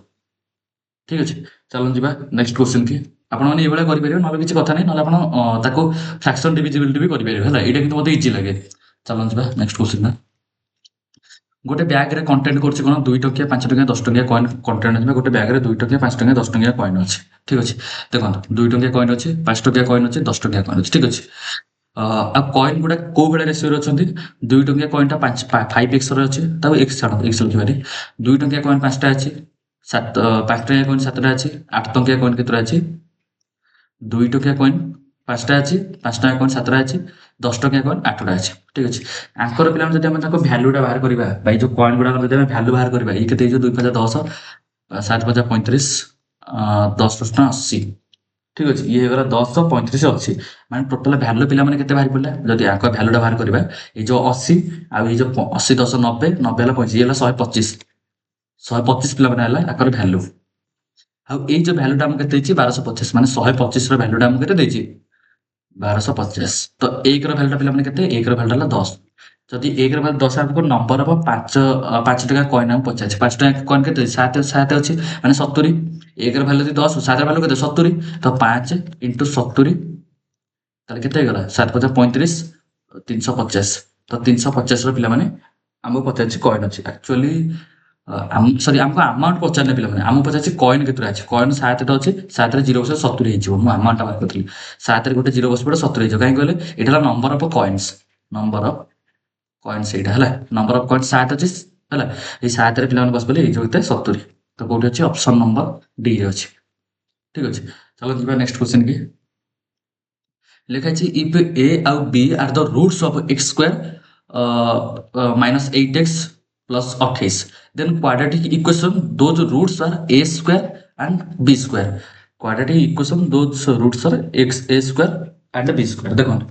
ठीक अच्छे चलो जी नेक्स्ट क्वेश्चन की आपने ये करेंगे ना किसी कथा नहीं ना फ्रैक्शन डिविजिबिलिटी भी करेंगे है यहाँ कि मतलब इजी लगे चलो जी नेक्स्ट क्वेश्चन गोटे बैग रे कंटेंट करछि कोन 2 टकिया 5 टकिया 10 टकिया कॉइन कंटेंट अछि गोटे बैग रे 2 टकिया 5 टकिया 10 टकिया कॉइन अछि ठीक अछि देखो 2 टकिया कॉइन अछि 5 टकिया कॉइन अछि 10 टकिया कॉइन अछि ठीक अछि अब कॉइन गुडा को बेला रेशियो रे अछंती 2 टकिया कॉइन टा 5x रे अछि तब x छाड़ x लिखिबारी 2 टकिया कॉइन 5 टा अछि 7 5 टकिया कॉइन 7 टा अछि 8 टकिया कॉइन केतरा अछि 2 टकिया कॉइन 5 टा अछि 5 टकिया कॉइन 7 टा अछि 10 टकिया कॉइन 8 टा अछि ठीक अछि आंकर पिला जदि हम ताको वैल्यूटा बाहर करबा भाई जो कॉइन गुडा जदि हम वैल्यू बाहर करबा ये केते जो 2010 735 10 80 ठीक अछि ये गला 1035 80 माने टोटल वैल्यू पिला माने केते बाहर पड़ला जदि आंकर वैल्यूटा बाहर करबा ये जो 80 आ ये जो 80 10 90 90 हला 25 ये हला 125 पिला माने हला आंकर वैल्यू आ ये जो वैल्यूटा हम केते छि 1225 माने 125 रो वैल्यूटा हम केते देछि 1250 तो 1 रो वैल्यूटा पिला माने केते 1 रो वैल्यूटा हला 10 ଯଦି 1 ର ଭ୍ୟାଲୁ 10 ଆମକୁ ନମ୍ବର ଅଫ 5 ଟଙ୍କା କଏନ୍ ଆମକୁ ପଚାରିଛି। 5 ଟଙ୍କା କଏନ୍ କେତେ? 7 ଅଛି ମାନେ 70। 1 ର ଭ୍ୟାଲୁ ଯଦି 10, 7 ର ଭ୍ୟାଲୁ କେତେ? 70। ତ 5 × 70 ତାହେଲେ କେତେ ହେଇଗଲା? 7 × 35 350। ତ 350 ର ପିଲାମାନେ ଆମକୁ ପଚାରିଛି କଏନ୍ ଅଛି। ଆକ୍ଚୁଆଲି ସରି ଆମକୁ ଆମାଉଣ୍ଟ ପଚାରିଲେ ପିଲାମାନେ, ଆମକୁ ପଚାରିଛି କଏନ୍ କେତେଟା ଅଛି। କଏନ୍ 7 ଅଛି, 7 ରେ 0 ବସିଲେ 70 ହେଇଯିବ। ମୁଁ ଆମାଉଣ୍ଟଟା ବାହାର କରିଥିଲି। 7 ରେ ଗୋଟେ 0 ବସି ପଡ଼ିଲେ 70 ହେଇଯିବ। କାହିଁକି କହିଲେ ଏଇଟା ହେଲା number of coins. Number of coins ଏଇଟା ହେଲା। ନମ୍ବର ଅଫ୍ କଏନ୍ସ 7 ଅଛି ହେଲା। ଏଇ 7 ରେ ପିଲାମାନେ ବସି ପଡ଼ିଲେ ହେଇଯିବ କେତେ? 70। ତ କୋଉଠି ଅଛି? ଅପସନ୍ ନମ୍ବର ଡି ରେ ଅଛି। ଠିକ ଅଛି, ଚାଲ ଯିବା ନେକ୍ସଟ କ୍ୱେଶ୍ଚନ୍ କି। ଲେଖା ଅଛି ଇଫ୍ ଏ ଆଉ B are the roots of X square minus 8x plus 28 then quadratic equation those roots are A square and B square. Quadratic equation those roots are X A square and B square. ଦେଖନ୍ତୁ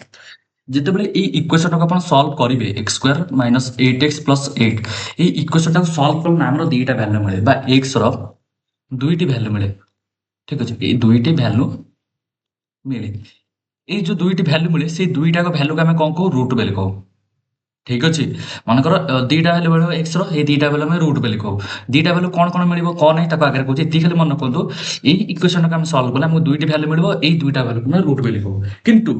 ଯେତେବେଳେ ଏଇ ଇକ୍ୱେସନଟାକୁ ଆପଣ solve କରିବେ X square minus 8x plus 8, ଏଇ ଇକ୍ୱେସନଟାକୁ solve କଲେ ଆମର ଦୁଇଟା value ମିଳେ ବା ଏକ୍ସର ଦୁଇଟି ଭ୍ୟାଲୁ ମିଳେ। ଠିକ ଅଛି, ଏଇ ଦୁଇଟି ଭ୍ୟାଲୁ ମିଳେ। এই ଯୋଉ ଦୁଇଟି ଭ୍ୟାଲୁ ମିଳେ ସେଇ ଦୁଇଟାକ ଭ୍ୟାଲୁକୁ ଆମେ କ'ଣ କହୁ? ରୁଟ୍ ବୋଲି କହୁ। ଠିକ ଅଛି, ମନେକର ଦୁଇଟା ଭ୍ୟାଲୁ ମିଳିବ ଏକ୍ସର, ଏଇ ଦୁଇଟା ଭ୍ୟାଲୁ ଆମେ ରୁଟ୍ ବୋଲି କହୁ। ଦୁଇଟା ଭ୍ୟାଲୁ କ'ଣ କ'ଣ ମିଳିବ କ'ଣ ନାହିଁ ତାକୁ ଆଗରେ କହୁଛି। ଏତିକି ଖାଲି ମନେ ରଖନ୍ତୁ, ଏଇ ଇକ୍ୱେସନଟାକୁ ଆମେ ସଲ୍ଭ କଲେ ଆମକୁ ଦୁଇଟି ଭ୍ୟାଲୁ ମିଳିବ, ଏଇ ଦୁଇଟା ଭ୍ୟାଲୁକୁ ଆମେ ରୁଟ୍ ବୋଲି କହୁ। କିନ୍ତୁ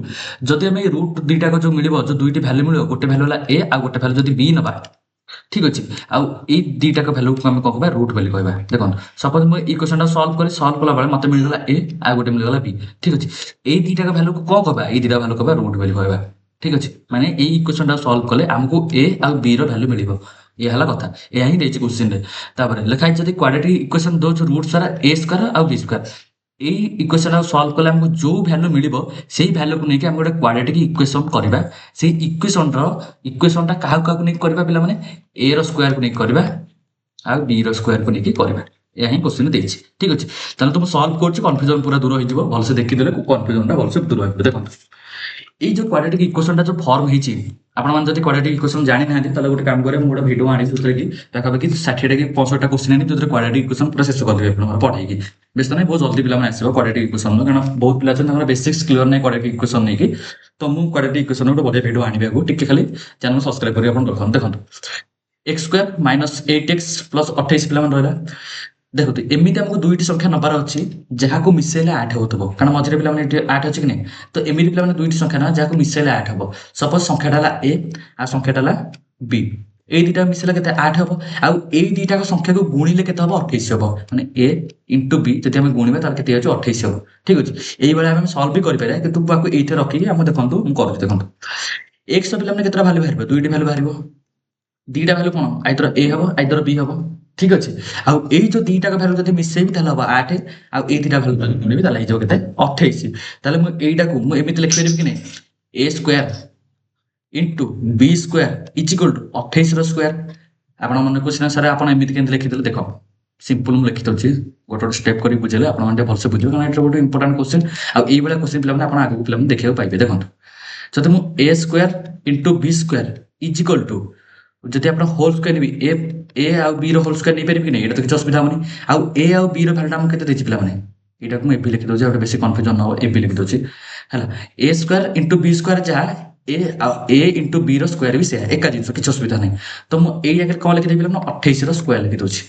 ଯଦି ଆମେ ଏଇ ରୁଟ୍ ଦୁଇଟାକ ଯୋଉ ମିଳିବ, ଯୋଉ ଦୁଇଟି ଭ୍ୟାଲୁ ମିଳିବ, ଗୋଟେ ଭ୍ୟାଲୁ ହେଲା ଏ ଆଉ ଗୋଟେ ଭ୍ୟାଲୁ ଯଦି ବି ନେବା, ଠିକ ଅଛି, ଆଉ ଏଇ ଦୁଇଟାକ ଭ୍ୟାଲୁକୁ ଆମେ କ'ଣ କହିବା? ରୁଟ୍ ବୋଲି କହିବା। ଦେଖନ୍ତୁ ସପୋଜ ମୁଁ ଇକ୍ୱେସନଟା ସଲ୍ଭ କଲା ବେଳେ ମୋତେ ମିଳିଗଲା ଏ ଆଉ ଗୋଟେ ମିଳିଗଲା ବି। ଠିକ ଅଛି, ଏଇ ଦୁଇଟାକ ଭ୍ୟାଲୁକୁ କ'ଣ କହିବା? ଏଇ ଦୁଇଟା ଭ୍ୟାଲୁ କହିବା ରୁଟ୍ ବୋଲି କହିବା। ଠିକ ଅଛି, ମାନେ ଏଇ ଇକ୍ୱେସନଟା ସଲ୍ଭ କଲେ ଆମକୁ ଏ ଆଉ ବି ର ଭ୍ୟାଲୁ ମିଳିବ। ଏହା ହେଲା କଥା, ଏହା ହିଁ ଦେଇଛି କ୍ୱେଶ୍ଚିନରେ। ତାପରେ ଲେଖା ହେଇଛି ଯଦି quadratic equation those roots are A square ଆଉ ବି ସ୍କୋୟାର। ଏଇ ଇକ୍ୱେସନଟାକୁ ସଲ୍ଭ କଲେ ଆମକୁ ଯୋଉ ଭ୍ୟାଲୁ ମିଳିବ ସେଇ ଭ୍ୟାଲୁକୁ ନେଇକି ଆମେ ଗୋଟେ କ୍ୱାଡ୍ରାଟିକ୍ ଇକ୍ୱେସନ୍ କରିବା। ସେଇ ଇକ୍ୱେସନଟା କାହାକୁ ନେଇକି କରିବା ପିଲାମାନେ? ଏ ର ସ୍କୋୟାରକୁ ନେଇକି କରିବା ଆଉ ବି ର ସ୍କୋୟାରକୁ ନେଇକି କରିବା। ଏହା ହିଁ କ୍ୱେଶ୍ଚିନ ଦେଇଛି। ଠିକ ଅଛି, ତାହେଲେ ତ ମୁଁ ସଲ୍ଭ କରୁଛି, କନଫ୍ୟୁଜନ ପୁରା ଦୂର ହେଇଯିବ। ଭଲସେ ଦେଖିଦେଲେ କନଫ୍ୟୁଜନଟା ଭଲସେ ଦୂର ହେଇଯିବ। ଦେଖନ୍ତୁ এই যে କ୍ୱାଡ୍ରାଟିକ୍ ଇକ୍ୱେସନଟା ଯୋଉ ଫର୍ମ ହେଇଛି, ଆପଣମାନେ ଯଦି କ୍ୱାଡ୍ରାଟିକ୍ ଇକ୍ୱେସନ ଜାଣିନାହାନ୍ତି ତାହେଲେ ଗୋଟେ କାମ କରିବେ, ମୁଁ ଗୋଟେ ଭିଡ଼ିଓ ଆଣିଛି ଯୋଉଥିରେ କି ପାଖାପାଖି 60ଟା କି 65ଟା କ୍ୱେଶ୍ଚିନ୍ ଆଣି ଯୋଉଥିରେ କ୍ୱାଡ୍ରାଟିକ୍ ଇକ୍ୱେସନ ପୁରା ଶେଷ କରିଦେବେ ଆପଣଙ୍କର ପଢ଼େଇକି। ବ୍ୟସ୍ତ ନାହିଁ, ବହୁତ ଜଲ୍ଦି ପିଲାମାନେ ଆସିବ କ୍ୱାଡ୍ରାଟିକ୍ ଇକ୍ୱେସନର, କାରଣ ବହୁତ ପିଲା ଅଛନ୍ତି ତାଙ୍କର ବେସିକ୍ସ କ୍ଲିୟର ନାହିଁ କ୍ୱାଡ୍ରାଟିକ୍ ଇକ୍ୱେସନ ନେଇକି। ତ ମୁଁ କ୍ୱାଡ୍ରାଟିକ୍ ଇକ୍ୱେସନ ଗୋଟେ ବଢ଼ିଆ ଭିଡ଼ିଓ ଆଣିବାକୁ ଟିକେ ଖାଲି ଚ୍ୟାନେଲ ସବସ୍କ୍ରାଇବ କରି ଆପଣ ରଖନ୍ତୁ। ଦେଖନ୍ତୁ X square minus 8x plus 28 ପିଲାମାନେ ରହିଲା। ଦେଖନ୍ତୁ ଏମିତି ଆମକୁ ଦୁଇଟି ସଂଖ୍ୟା ନେବାର ଅଛି ଯାହାକୁ ମିଶାଇଲେ 8 ହେଉଥିବ, କାରଣ ମଝିରେ ପିଲାମାନେ ଏଠି 8 ଅଛି କି ନାହିଁ। ତ ଏମିତି ପିଲାମାନେ ଦୁଇଟି ସଂଖ୍ୟା ନା ଯାହାକୁ ମିଶାଇଲେ 8 ହେବ। ସପୋଜ ସଂଖ୍ୟାଟା ହେଲା ଏ ଆଉ ସଂଖ୍ୟାଟା ହେଲା ବି, ଏଇ ଦୁଇଟା ମିଶାଇଲେ କେତେ? 8 ହେବ। ଆଉ ଏଇ ଦୁଇଟାକ ସଂଖ୍ୟାକୁ ଗୁଣିଲେ କେତେ ହେବ? 28 ହେବ। ମାନେ ଏ ଇଣ୍ଟୁ ବି ଯଦି ଆମେ ଗୁଣିବା ତାହେଲେ କେତେ ହେଉଛି? 28 ହେବ। ଠିକ ଅଛି, ଏଇଭଳିଆ ଆମେ ସଲ୍ଭ ବି କରିପାରିବା, କିନ୍ତୁ ତାକୁ ଏଇଠି ରଖିକି ଆମେ ଦେଖନ୍ତୁ ମୁଁ କରୁଛି। ଦେଖନ୍ତୁ ଏକ୍ସର ପିଲାମାନେ କେତେଟା ଭ୍ୟାଲୁ ବାହାରିବ? ଦୁଇଟି ଭ୍ୟାଲୁ ବାହାରିବ। ଦୁଇଟା ଭ୍ୟାଲୁ କ'ଣ? ଆଇଦର ଏ ହେବ ଆଇଦର ବି ହେବ। ଠିକ ଅଛି, ଆଉ ଏଇ ଯୋଉ ଦୁଇଟାକ ଭ୍ୟାଲୁ ଯଦି ମିଶେଇବି ତାହେଲେ ହବ 8, ଆଉ ଏଇ ଦୁଇଟା ଭ୍ୟାଲୁ ଯଦି ଗୁଣିବି ତାହେଲେ ହେଇଯିବ କେତେ? 28। ତାହେଲେ ମୁଁ ଏଇଟାକୁ ମୁଁ ଏମିତି ଲେଖିପାରିବି କି ନାହିଁ? ଏ square into B square ଇଜିକାଲ୍ two 28 ର ସ୍କୋୟାର। ଆପଣ ମନେ କରୁଛନ୍ତି ସାର୍ ଆପଣ ଏମିତି କେମିତି ଲେଖିଦେଲେ? ଦେଖ ସିମ୍ପଲ ମୁଁ ଲେଖିଦେଉଛି, ଗୋଟେ ଗୋଟେ ଷ୍ଟେପ୍ କରି ବୁଝେଇଲେ ଆପଣମାନେ ଟିକେ ଭଲସେ ବୁଝିବେ, କାରଣ ଏଇଟା ଗୋଟେ ଇମ୍ପୋର୍ଟାଣ୍ଟ କ୍ୱେଶ୍ଚିନ୍। ଆଉ ଏଇଭଳିଆ କ୍ୱେଶ୍ଚିନ୍ ପିଲାମାନେ ଆପଣ ଆଗକୁ ପିଲାମାନେ ଦେଖିବାକୁ ପାଇବେ। ଦେଖନ୍ତୁ ଯଦି ମୁଁ ଏ square into B square ଇଜିକାଲ୍ two, ଯଦି ଆପଣ ହୋଲ୍ ସ୍କୋୟାର ନେବି ଏ ଆଉ ବି ର ହୋଲ୍ ସ୍କୋୟାର ନେଇପାରିବି କି ନାହିଁ? ଏଇଟା ତ କିଛି ଅସୁବିଧା ହେବନି। ଆଉ ଏ ଆଉ ବି ର ଭ୍ୟାଲୁଟା ଆମକୁ କେତେ ଦେଇଛି ପିଲାମାନେ? ଏଇଟାକୁ ମୁଁ ଏ ବି ଲେଖିଦେଉଛି, ଆଉ ବେଶୀ କନଫ୍ୟୁଜନ ହେବ, ଏ ବି ଲେଖିଦେଉଛି ହେଲା। ଏ ସ୍କୋୟାର ଇଣ୍ଟୁ ବି ସ୍କୋୟାର ଯାହା, ଏ ଇଣ୍ଟୁ ବି ର ସ୍କୋୟାର ବି ସେୟା, ଏକା ଜିନିଷ, କିଛି ଅସୁବିଧା ନାହିଁ। ତ ମୁଁ ଏଇ ଜାଗାରେ କ'ଣ ଲେଖିଦେବି ପିଲାମାନେ? 28 ର ସ୍କୋୟାର ଲେଖିଦେଉଛି।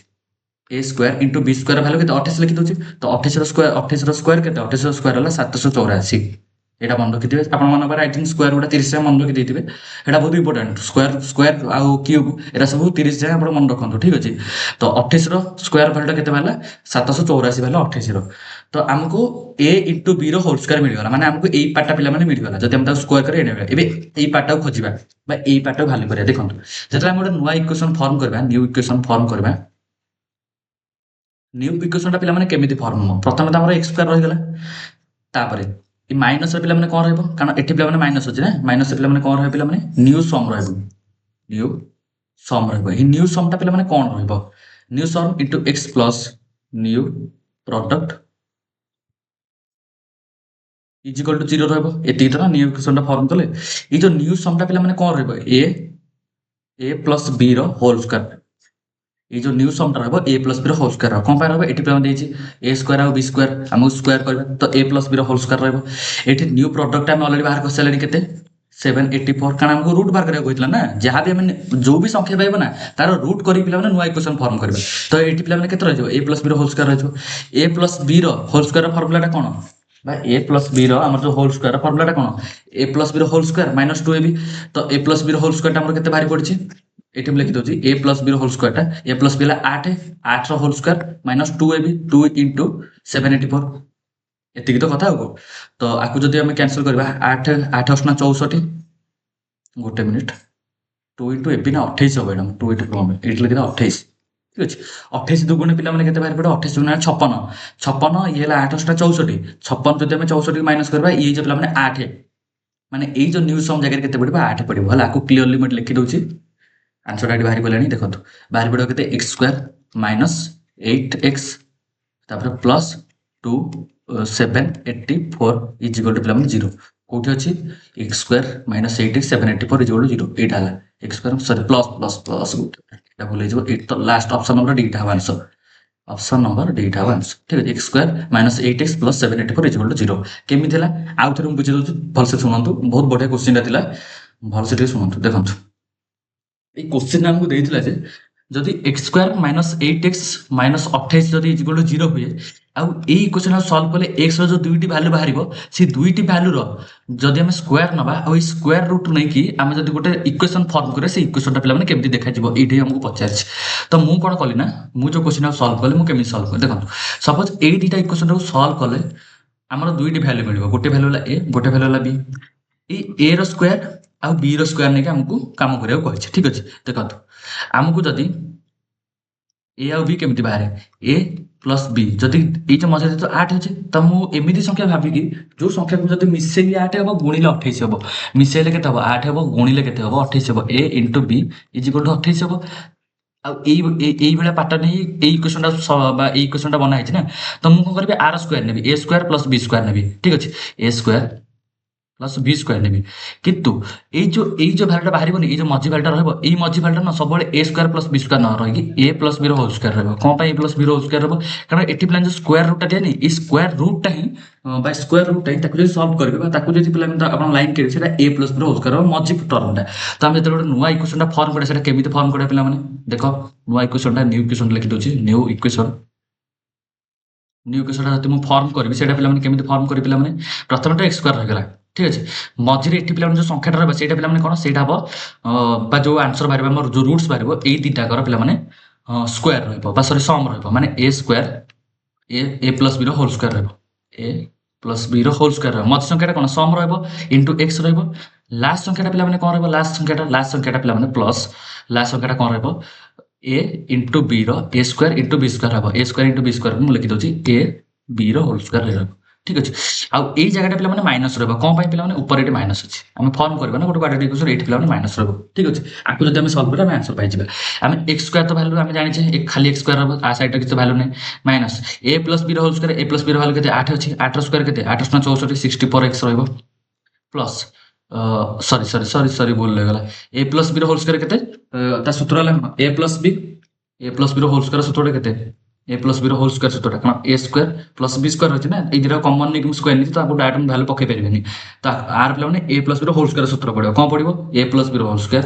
A square into B square value के 28 लिखिदे तो 28 स्क्वायर के 28 स्क्वायर है 784 यहाँ मन रखिथे आप आई थिंक स्क्वायर गुड़ा 30 मन रखी देते हैं बहुत इंपोर्टाट स्क्वायर स्क्वायर आउ क्यूब एरा सब 30 जाए आप मन रखु ठीक अच्छे तो 28 स्क्वायर भैल्यूटा के 784 भैल्यू 28 तो आमको ए इंटू बी रोल स्क्वायर मिलगला माने आमको यही पार्टा पिला माने मिलगला जब हम स्क्वायर करें यही पार्टा खोजा यही पार्टा भैल्यू करा देखो जो गोटे नुआ इक्वेशन फॉर्म करवा न्यू इक्वेशन फॉर्म करवा न्यू इक्वेशन पिला माने केमिति फॉर्म हो प्रथम तो हमर x स्क्वायर रहि गेला तापरे ई माइनस पिला माने कोन रहबो कारण एठी पिला माने माइनस होची ना माइनस पिला माने कोन रहबो पिला माने न्यू सम रहबो ई न्यू सम ता पिला माने कोन रहबो new sum into x plus new product is equal to 0 रहबो एती तो न्यू इक्वेशन ता फॉर्म कले ई जो न्यू सम ता पिला माने कोन रहबो a प्लस b रो होल स्क्वायर ये जो न्यू सम रहा a plus b whole square कौन पाए रहा ये ए स्क्वायर और बी स्क्वायर आम स्क्वायर करवा तो a plus b whole square रही न्यू प्रोडक्ट आम अलरेडी बाहर कर सारे के 784 କାରଣ ଆମକୁ ରୁଟ୍ ବାହାର କରିବାକୁ କହିଥିଲା ନା ଯାହା ବି ଆମେ ଯୋଉ ବି ସଂଖ୍ୟା ପାଇବା ନା ତାର ରୁଟ୍ କରି ପିଲାମାନେ ନୂଆ ଇକ୍ୱେସନ୍ ଫର୍ମ କରିବା ତ ଏଇଠି ପିଲାମାନେ କେତେ ରହିଯିବ a plus Veer whole square ରହିଯିବ a plus Veer whole square ଫର୍ମୁଲାଟା କ'ଣ বা a প্লস b র আমার যে হোল স্কয়ার ফর্মুলাটা কোন a প্লস b র হোল স্কয়ার মাইনাস 2ab তো a প্লস b র হোল স্কয়ারটা আমার কেতে বাহারি পড়ছি এটি আমি লিখি দউছি a প্লস b র হোল স্কয়ারটা a প্লস b হলা 8 8 র whole square minus 2ab 2 into 784 এতিকি তো কথা হবো তো আকু যদি আমি ক্যান্সেল করিবা 8 8 অষ্টনা 64 গোটে মিনিট 2 ইনটু ab না 28 হবে এটা 2 ইনটু কম এটি লিখি দাও 28 ঠিক আছে 28 দুগুণে পিলাମାନେ কেতে বাহারি পড়ে 28 দুগুণে 56 56 ইয়ে হলা 8 অষ্টনা 64 56 যদি আমি 64 মাইনাস করবা ইয়ে যে পিলাମାନେ 8 মানে এই যে নিউ সম জায়গায় কেতে পড়িবা 8 পড়িব হলা আকু ক্লিয়রলি মই লিখি দউছি आंसर आगे बाहरी गलानी देखो बाहरी पड़ो के एक्स स्क्वायर माइनस 8x तापर plus 2784 is equal to plus 0 कोठी अछि x square minus 8x 784 is equal to 0 एटा हला x square sorry plus plus plus एटा भूल जेबो एट तो लास्ट ऑप्शन नंबर डी था आंसर ऑप्शन नंबर डी था आंसर ठीक है x square minus 8x plus 784 is equal to 0 केमि थिला आउ थरे हम बुझि दउछु भल से सुनंतु बहुत बढ़िया क्वेश्चन थिला भल से सुनंतु देखंतु এই কোশ্চেন আমাকে ଦେଇଥିଲା ଯେ ଯଦି x square minus 8x minus 28 যদি ইজ ইকুয়াল টু 0 ହୁଏ ଆଉ এই ইকুয়েশন সলভ কলে x ର जो দুইটি ভ্যালু বাহারিব সেই দুইটি ভ্যালু র যদি আমি স্কয়ার নবা ଆଉ এই স্কয়ার রুট নাই কি আমি যদি গোটে ইকুয়েশন ফর্ম করে সেই ইকুয়েশনটা পিলা মানে কেমতি দেখাଯିବ এইটাই আমাকে পচারছি তো মু কোন কলি না মু जो কোশ্চেন সলভ কলে মু কেমতি সলভ করি দেখন্তু সপোজ এই দুইটা ইকুয়েশন ও সলভ কলে ଆମର দুইটি ভ্যালু মিলিব গোটে ভ্যালু হলা a গোটে ভ্যালু হলা b এই a ର স্কয়ার ଆଉ b ର ସ୍କୟାର ନେଇକି ଆମକୁ କାମ କରିବାକୁ କହିଛି ଠିକ ଅଛି ଦେଖନ୍ତୁ ଆମକୁ ଯଦି a ଆଉ b କେମିତି ବାହାରେ a ପ୍ଲସ୍ b ଯଦି ଏଇଟା ମଝିରେ ତ 8 ଅଛି ତ ମୁଁ ଏମିତି ସଂଖ୍ୟା ଭାବିକି ଯୋଉ ସଂଖ୍ୟାକୁ ଯଦି ମିଶେଇକି 8 ହେବ ଗୁଣିଲେ 28 ହେବ ମିଶେଇଲେ କେତେ ହେବ 8 ହେବ ଗୁଣିଲେ କେତେ ହେବ 28 ହେବ a into b is equal two 28 ହେବ ଆଉ ଏଇ ଭଳିଆ ପାଟର୍ନ ନେଇ ଏଇ ଇକ୍ୱେସନଟା ବା ଏଇ ଇକ୍ୱେସନଟା ବନା ହେଇଛି ନା ତ ମୁଁ କଣ କରିବି r ସ୍କୟାର ନେବି a square plus b square ନେବି ଠିକ ଅଛି a square plus B square नेबी किंतु এই যে ভ্যালুটা বাহারিবনি এই যে মঝি ভ্যালুটা রহব এই মঝি ভ্যালুটা না সবବେଳେ a square plus b square না রহিকি a প্লস b র হোল স্কয়ার রহব কোন পাই a প্লস b র হোল স্কয়ার রহব কারণ এটি প্লান যে স্কয়ার রুটটা দিয়ানি এই স্কয়ার রুটটা হি বাই স্কয়ার রুটটা হি তাকু যদি সলভ করবে বা তাকু যদি প্লান আপন লাইন করে সেটা a প্লস b র হোল স্কয়ার মঝি টর্মটা তো আমি যেতে নয়া ইকুয়েশনটা ফর্ম করে সেটা কেমিতে ফর্ম করে পিলা মানে দেখো নয়া ইকুয়েশনটা নিউ ইকুয়েশন লিখি দউছি নিউ ইকুয়েশনটা যদি ମୁଁ ଫର୍ମ କରିବି ସେଇଟା ପିଲାମାନେ କେମିତି ଫର୍ମ କରିବି ପିଲାମାନେ ପ୍ରଥମେ ତ x ସ୍କୟାର ରହିଗଲା ঠিক আছে মঝিরে এটি পিলাମାନେ ଯୋଉ ସଂଖ୍ୟାଟା ରହିବ ସେଇଟା ପିଲାମାନେ କ'ଣ ସେଇଟା ହେବ ବା ଯୋଉ ଆନ୍ସର ବାହାରିବ ଆମର ଯୋଉ ରୁଟ୍ସ ବାହାରିବ ଏଇ ଦିଟାକର ପିଲାମାନେ ସ୍କୟାର ରହିବ ବା ସରି ସମ୍ ରହିବ ମାନେ a square a plus b ର ହୋଲ୍ ସ୍କୟାର ରହିବ a ପ୍ଲସ୍ b ର ହୋଲ୍ ସ୍କୟାର ରହିବ ମଝି ସଂଖ୍ୟାଟା କ'ଣ ସମ୍ ରହିବ ଇନଟୁ x ରହିବ ଲାଷ୍ଟ ସଂଖ୍ୟାଟା ପିଲାମାନେ କ'ଣ ରହିବ ଲାଷ୍ଟ ସଂଖ୍ୟାଟା ପିଲାମାନେ ପ୍ଲସ୍ ଲାଷ୍ଟ ସଂଖ୍ୟାଟା କ'ଣ ରହିବ a इंटू b रो a square into b square हम a square into b square मु लिखि दउची a b रो होल स्क्वायर रहब ठीक अछि आ एई जगहटा पिला माने माइनस रहब कोन पई पिला माने ऊपर एटी माइनस अछि हम फॉर्म करबा ना गोटे क्वाड्रेटिक इक्वेशन एटी पिला माने माइनस रहब ठीक अछि आकु जदि हम सॉल्व करबा आंसर पाइ जिबा हम x स्क्वायर तो वैल्यू हम जानि छे एक खाली x स्क्वायर रहब आ साइड किछ वैल्यू नै माइनस a प्लस b रो whole square a plus b रो वैल्यू केते 8 अछि 8 रो स्क्वायर केते 8 * 64 64x रहब प्लस सॉरी बोल ले गला a प्लस b रो होल स्क्वायर केते ता सूत्र हला a plus b a plus b रो होल स्क्वायर सूत्रटा केते a प्लस b रो होल स्क्वायर सूत्रटा कारण a square plus b square होछि ना ए जेरा कॉमन नै कि स्क्वायर नै तो आपको डायरेक्ट वैल्यू पके परिबेनी तो r प्लस माने a प्लस b रो होल स्क्वायर सूत्र पड़िबो कोन पड़िबो a प्लस b रो होल स्क्वायर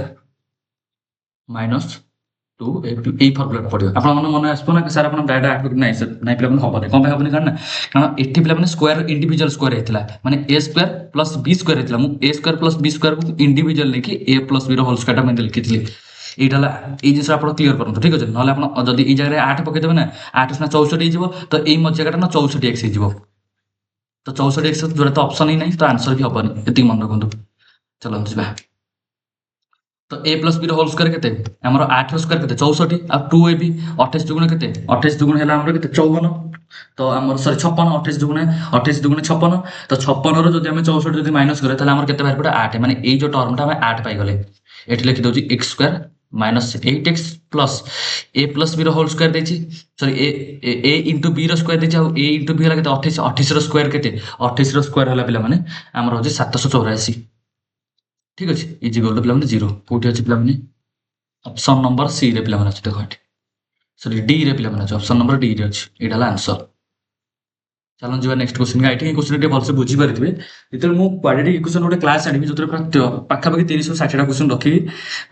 माइनस 2 ए फॉर्मूला पड़िबो आपन मन आसपो ना कि सर आपन डायरेक्ट ऐड करना है नै प्लस होबो कोन पे होबनी कारण एठी प्लस माने स्क्वायर इंडिविजुअल स्क्वायर हेतला माने a square plus b square हेतला मु a square plus b square को इंडिविजुअल नै कि a प्लस b रो होल स्क्वायर मैं लिखितली এইটা এই জিনিস আপনার ক্লিয়ার করুন ঠিক আছে নহলে আপনার যদি এই জায়গায় 8 পকাই দেবে না 8 * 64 হয়ে যাব তো এই মধ্যে জায়গাটা না 64x হয়ে যাব তো 64x जोड़ा तो ऑप्शन ही नहीं तो आंसर भी हबनी एति मन रखंतु चलो जिबा तो a + b रो होल स्क्वायर केते हमरो 8 रो स्क्वायर केते 64 आ 2ab 28 दुगुण केते 28 दुगुण हैला हमरो केते 54 तो हमरो सॉरी 56 28 दुगुण 56 तो 56 रो जदी हम 64 जदी माइनस करे ताले हमरो केते बाहर पडा 8 माने ए जो टर्मटा हम 8 पाई गले एठी लिखि दोची x square minus 8x plus a plus b रो होल स्क्वायर देछि सॉरी a इंटू b रो स्क्वायर देछि आ a इंटू b हला केते 28 28 रो स्क्वायर केते 28 रो स्क्वायर हला पिला माने हमर होछि 784 ठीक अछि इज इक्वल टू पिला माने 0 कोठी अछि पिला माने ऑप्शन नंबर सी रे पिला माने अछि देखो सॉरी डी रे पिला माने अछि ऑप्शन नंबर डी रे अछि एटा हला आंसर चलो जी नेक्स्ट क्वेश्चन का ये क्वेश्चन टे भलसे बुझी पारे जो मुझे क्वाड्रेटिक इक्वेशन गोटे क्लास आनी जो पाखापाखि 360 क्वेश्चन रखी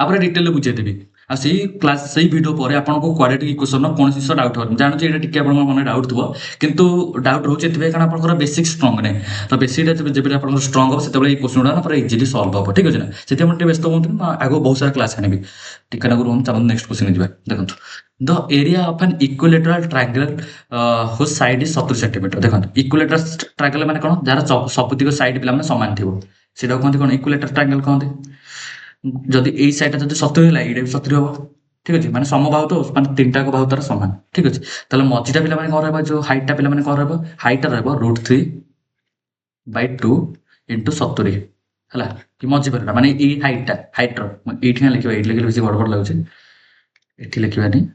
आप डिटेल बुझेदेवी आ से क्लास से वीडियो पर आपको क्वाड्रेटिक इक्वेशन कौन जिस डाउट हो जानूँ ये टी मन डाउट थो कितु डाउट रोचे कारण आप बेसिक स्ट्रंग नहीं तो बेसिक जब आप स्ट्रंग हम से क्वेश्चन गुड़ा पूरा इजिली सल्व हम ठीक अच्छे ना से व्यस्त हूँ आगे बहुत सारा क्लास आनी टीका रुहूँ चलो नेक्स्ट क्वेश्चन देखो the area of an equilateral triangle whose side is 70 centimetre देखो इक्विलेटरल ट्रायंगल माने कौन जार सबुतिक साइड पे सामान थी से कहते कौन इक्विलेटरल ट्रायंगल कहते जदि यही साइड जब 70 है ये भी 70 हम ठीक अच्छे मैंने समबाहु तो मैंने तीन टाक बाहु तार सामान ठीक अच्छे ताहले मझीटा पे कौन रहा जो हाइटा पे कौन रहा हाइटा √3/2 इंटू 70 है कि मझी पर माने ये हाइट्र ये लिखा ये लिखे गड़बड़ लगुच ये लिखानी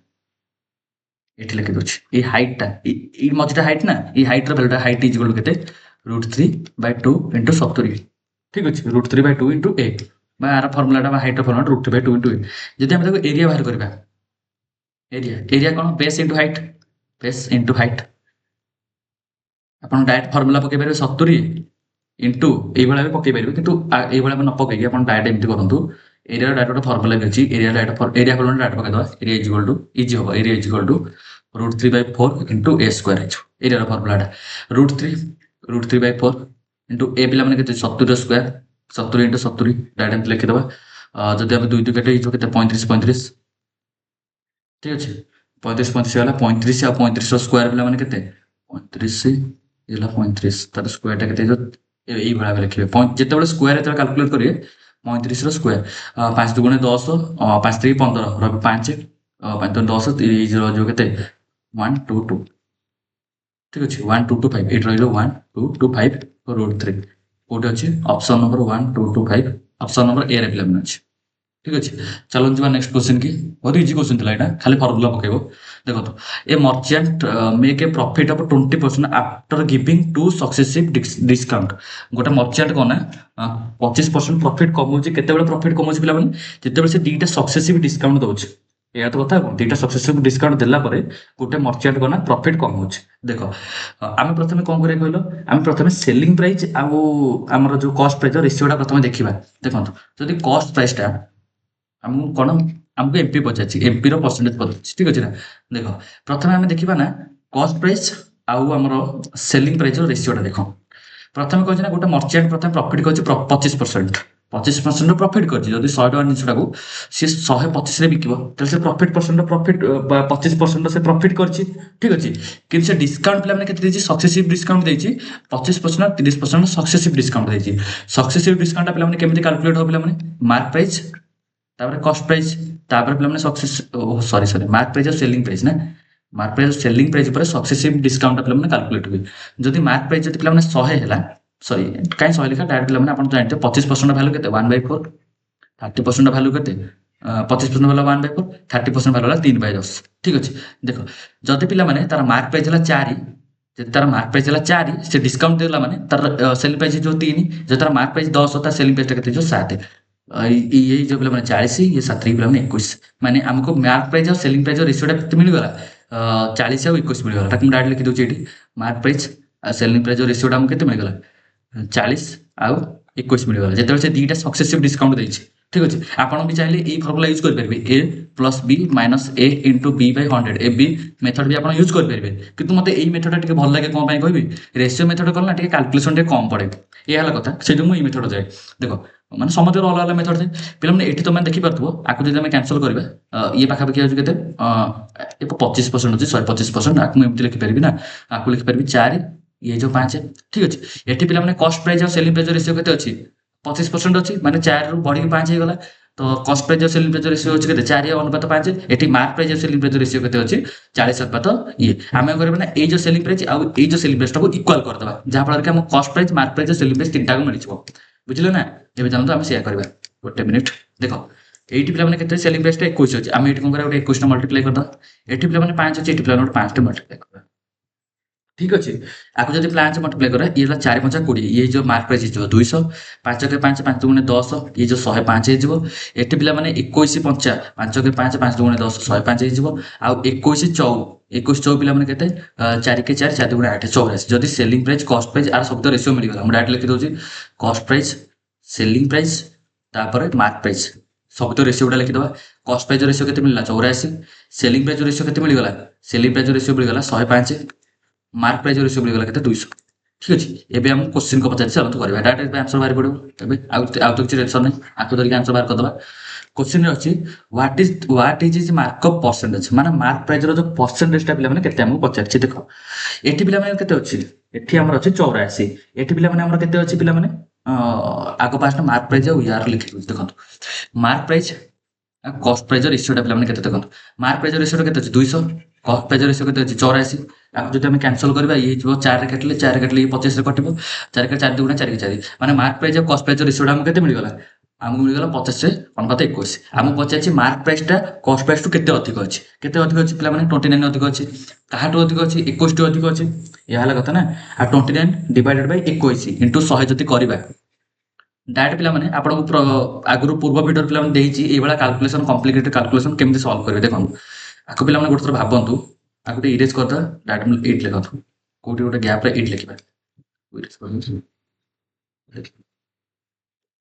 ये लिखी दूसरी ये हाइटा ये मझीटा हाइट ना ये हाइट्र भैल्यूटा हाइट इज इक्वल टू केते √3/2 इंटू 70 ठीक अच्छे √3/2 इंटू ए यार फर्मुलाटा हाइट्र फर्मुला √3/2 इंटू ए जदि आम एरिया बाहर करवा एरिया कौन बेस इंटू हाइट आप डायरेक्ट फर्मुला पकई पारे 70 इंटू ये भी पकई पारे कि ये न पकई आप डायरेक्ट एमती करूँ एरिया डायरेक्ट गोटे फर्मुला भी अच्छी area direct area formula direct पकईदेवा area is equal to easy हम area is equal to √3/4 into a square area फर्मुलाटा √3/4 इंटू ए पे मैंने 70 स्क्वायर 70 इंटू 70 डायरेक्ट लिखिदेवा जदि आप 2 2 के 35 35 ठीक अच्छे 35 35 गला 35 आ 35 स्क्वायर पे मैंने 35 ये 35 तार स्क्वायर टा ये भाया लिखे जिते स्क्वायर जो काल्कुलेट करेंगे 35 स्क्वायर 5 2 10 5 3 15 रही 5 5 10 जो के 1 2 2 ठीक अच्छे 1 2 2 5 ये रही 1 2 2 5 √3 कौटे अच्छे option number 1 2 2 5 option number A रे अच्छे ठीक अच्छे चलो जी नेक्स्ट क्वेश्चन की बहुत इजी क्वेश्चन था यहाँ खाली फर्मुला पकेब देखो तो ए merchant make a profit of 20% after giving 2 successive discount गोटे मर्चेंट कौन ना 25% प्रॉफिट कमाऊँ केते प्रॉफिट कमाऊँ पे जिते से 2टा सक्सेसिव डिस्काउंट दौर या तो कथा 2टा सक्सेसिव डिस्काउंट देला गोटे मर्चेंट कौन ना प्रॉफिट कमाऊँ देख आम प्रथम कौन करें कहल आम प्रथम सेलिंग प्राइस आमर जो कस्ट प्राइस रेसियोटा प्रथम देखा देखो जदि कस्ट प्राइसटा आमको कौन आमको एमपी पचार एमपी परसेंटेज पचार ठीक अच्छे ना देख प्रथम आम देखा ना कस्ट प्राइस आमर सेलिंग प्राइस रेसियोटा देख प्रथम कहे ना गोटे मर्चेंट प्रथम प्रॉफिट कर 25% प्रॉफिट कर 100 टका जिनटा को सी 125 बिकब तो प्रॉफिट 25% से प्रॉफिट कर ठीक अच्छे कि डिस्काउंट पे सक्सेसिव डिस्काउंट देती 25% 30% सक्सेसिव डिस्काउंट देती सक्सेसिव डिस्काउंट पे केमी कैलकुलेट हो पे मार्क प्राइस कस्ट प्राइस पे सक्सेस सॉरी मार्क प्राइस और सेलिंग प्राइस ना मार्क प्राइस और सेलिंग प्राइस पर सक्सेसिव डिस्काउंट पे कैलकुलेट हुए जदि मार्क प्राइस जब पे 100 है सॉरी कहीं 100 लिखा डायरेक्ट पे आप जानते 25% भैल्यू के 1/4 30% भैल्यू के 25% भैल्यू 1/4 30% भैल्यू 3/10 ठीक अच्छे देख जदि पे तार मार्क प्राइस है 4 जब तार मार्क प्राइस है 4 से डिस्काउंट देला माने तार सेलिंग प्राइस जो 3 जो तार मार्क प्राइस 10 तार सेलिंग प्राइस जो 7 ये जो पे 40 ये 7 पे 21 माने आमको मार्क प्राइस और सेलिंग प्राइस रेसियोटा केते मिलगला 40 और 21 मिलगला ताकि मैं डायरेक्ट लिखि दूची एठी मार्क प्राइस और सेलिंग प्राइस रेसियोटा हमको केते मिलगला 40 आउ 21 मिलगला जेते से 2टा सक्सेसिव डिस्काउंट देछि ठीक अच्छे आपन भी चाहिले ए फॉर्मूला यूज कर परबे a + b - a * b/100 A B method भी आपन यूज कर परबे किंतु मते एई मेथडटा टिके भल लागे कोन पय कहबी रेशियो मेथड करला टिके कैलकुलेशन टिके कम पड़े ये हला कथा से जो मु ई मेथड जाय देखो माने समझ अलग अलग मेथड थे पे मैंने ये तुम देखी पार्थो आपको जब कैंसल करवा ये पाखापाखि आज के 25% अच्छे 125% आपको एमती लिखिपारि ना आपको लिखिपारि 4 ये जो 5 ठीक अच्छे ये पे मैंने कस्ट प्राइस और सेलिंग प्राइस रेसियो के अच्छी 25% अच्छी माने 4 रू बढ़ी 5 हो गला तो कस्ट प्राइस और सेलिंग प्राइस रेसियो अच्छे के 4 अनुपात 5 ये मार्क प्राइस और सेलिंग प्राइस रेसियो के अच्छी 40 अनुपात ये आम करबे ना ये जो सेलिंग प्राइस आउ ये जो सेलिंग प्राइस को इक्वल करदबा जहाँ फल कि कस्ट प्राइस मार्क प्राइस और सेलिंग प्राइस तीनटा को मिल बुझे ना ये जानते आम सेया करवा गोटे मिनिट देख ये पे सेलिंग प्राइस 21 अच्छे आम ये कौन गोटे 21 मल्टीप्लाई करदा ये पे 5 अच्छे ये पे 5 मल्टीप्लाई करवा ঠিক ଅଛି। ଆକୁ ଯଦି 5 ମଲ୍ଟିପ୍ଲାଏ କରିବା ଇଏ ହେଲା 4 5 20, ଇଏ ଯୋଉ ମାର୍କ ପ୍ରାଇସ୍ ହେଇଯିବ 200, 5 × 5 5 × 10, ଇଏ ଯୋଉ 105 ହେଇଯିବ। ଏଠି ପିଲାମାନେ 21 5 5 × 5 5 × 10 105 ହେଇଯିବ। ଆଉ 21 4 21 4 ପିଲାମାନେ କେତେ 4 × 4 4 × 8 84। ଯଦି ସେଲିଂ ପ୍ରାଇସ୍ କଷ୍ଟ ପ୍ରାଇସ୍ ଆର ସବୁ ରେସିଓ ମିଳିଗଲା, ମୁଁ ଡାଇରେକ୍ଟ ଲେଖି ଦଉଛି କଷ୍ଟ ପ୍ରାଇସ୍, ସେଲିଂ ପ୍ରାଇସ୍, ତାପରେ ମାର୍କ ପ୍ରାଇସ୍ ସବୁ ତ ରେସିଓ ଗୁଡ଼ା ଲିଖିଦେବା। କଷ୍ଟ ପ୍ରାଇସ୍ ରେସିଓ କେତେ ମିଳିଲା 84, ସେଲିଂ ପ୍ରାଇସ୍ ରେସିଓ କେତେ ମିଳିଗଲା, ସେଲିଂ ପ୍ରାଇସ୍ ରେସିଓ ମିଳିଗଲା 105, ମାର୍କ ପ୍ରାଇସ୍ ରେସିଓ ମିଳିଗଲା କେତେ 200। ঠিক ଅଛି। ଏବେ ଆମେ କୋଶ୍ଚିନ୍ ପଚାରିଛି ଚାଲନ୍ତୁ କରିବା, ଡାଇରେକ୍ଟ ଆନ୍ସର ବାହାରି ପଡ଼ିବ। ଏବେ ଆଉ ତ କିଛି ଟେନସନ୍ ନାହିଁ, ଆକୁ ଧରିକି ଆନ୍ସର ବାହାର କରିଦେବା। କୋଶ୍ଚିନ୍ରେ ଅଛି what is mark of percentage, ମାନେ ମାର୍କ ପ୍ରାଇଜ୍ର ଯେଉଁ ପରସେଣ୍ଟେଜଟା ପିଲାମାନେ କେତେ ଆମକୁ ପଚାରିଛି। ଦେଖ ଏଠି ପିଲାମାନେ କେତେ ଅଛି, ଏଠି ଆମର ଅଛି 84, ଏଠି ପିଲାମାନେ ଆମର କେତେ ଅଛି ପିଲାମାନେ ଆଗ ଫାଷ୍ଟ ମାର୍କ ପ୍ରାଇଜ୍ ଆଉ ୟାର ଲେଖି ଦେଉଛି। ଦେଖନ୍ତୁ ମାର୍କ ପ୍ରାଇଜ୍ କଷ୍ଟ ପ୍ରାଇଜ୍ ରେସିଓଟା ପିଲାମାନେ କେତେ ଦେଖନ୍ତୁ, ମାର୍କ ପ୍ରାଇଜ୍ ରେସିଓଟା କେତେ ଅଛି 200, କଷ୍ଟ ପ୍ରାଇଜ୍ ରେସିଓ କେତେ ଅଛି 84। ଆକୁ ଯଦି ଆମେ କ୍ୟାନସଲ୍ କରିବା ଇଏ ହେଇଯିବ 4ରେ କାଟିଲେ 4ରେ କାଟିଲେ ଇଏ 25ରେ କଟିବ, 4 × 4 = 4 × 4, ମାନେ ମାର୍କ ପ୍ରାଇଜ୍ ଆଉ କଷ୍ଟ ପ୍ରାଇଜ୍ ରେସିଓଟା ଆମକୁ କେତେ ମିଳିଗଲା, ଆମକୁ ମିଳିଗଲା 50/21। ଆମକୁ ପଚାରିଛି ମାର୍କ ପ୍ରାଇସ୍ଟା କଷ୍ଟ ପ୍ରାଇସ୍ଠୁ କେତେ ଅଧିକ ଅଛି, କେତେ ଅଧିକ ଅଛି ପିଲାମାନେ 29 ଅଧିକ ଅଛି। କାହାଠୁ ଅଧିକ ଅଛି 21ଠୁ ଅଧିକ ଅଛି, ଏହା ହେଲା କଥା ନା। ଆଉ 29 / 21 × 100 ଯଦି କରିବା डायरेक्ट पिलाମାନେ ଆପଣଙ୍କୁ ଆଗରୁ ପୂର୍ବ ଭିଡ଼ିଓରେ ପିଲାମାନେ ଦେଇଛି ଏଇଭଳିଆ କାଲକୁଲେସନ୍, କମ୍ପ୍ଲିକେଟେଡ୍ କାଲକୁଲେସନ୍ କେମିତି ସଲ୍ଭ କରିବେ ଦେଖନ୍ତୁ। ଆକୁ ପିଲାମାନେ ଗୋଟେ ଥର ଭାବନ୍ତୁ, ଆକୁ ଟିକେ ଇରେଜ୍ କରିଦେବା, ଡାଇରେକ୍ଟ 8 ଲେଖନ୍ତୁ, କୋଉଠି ଗୋଟେ ଗ୍ୟାପ୍ରେ 8 ଲେଖିବା।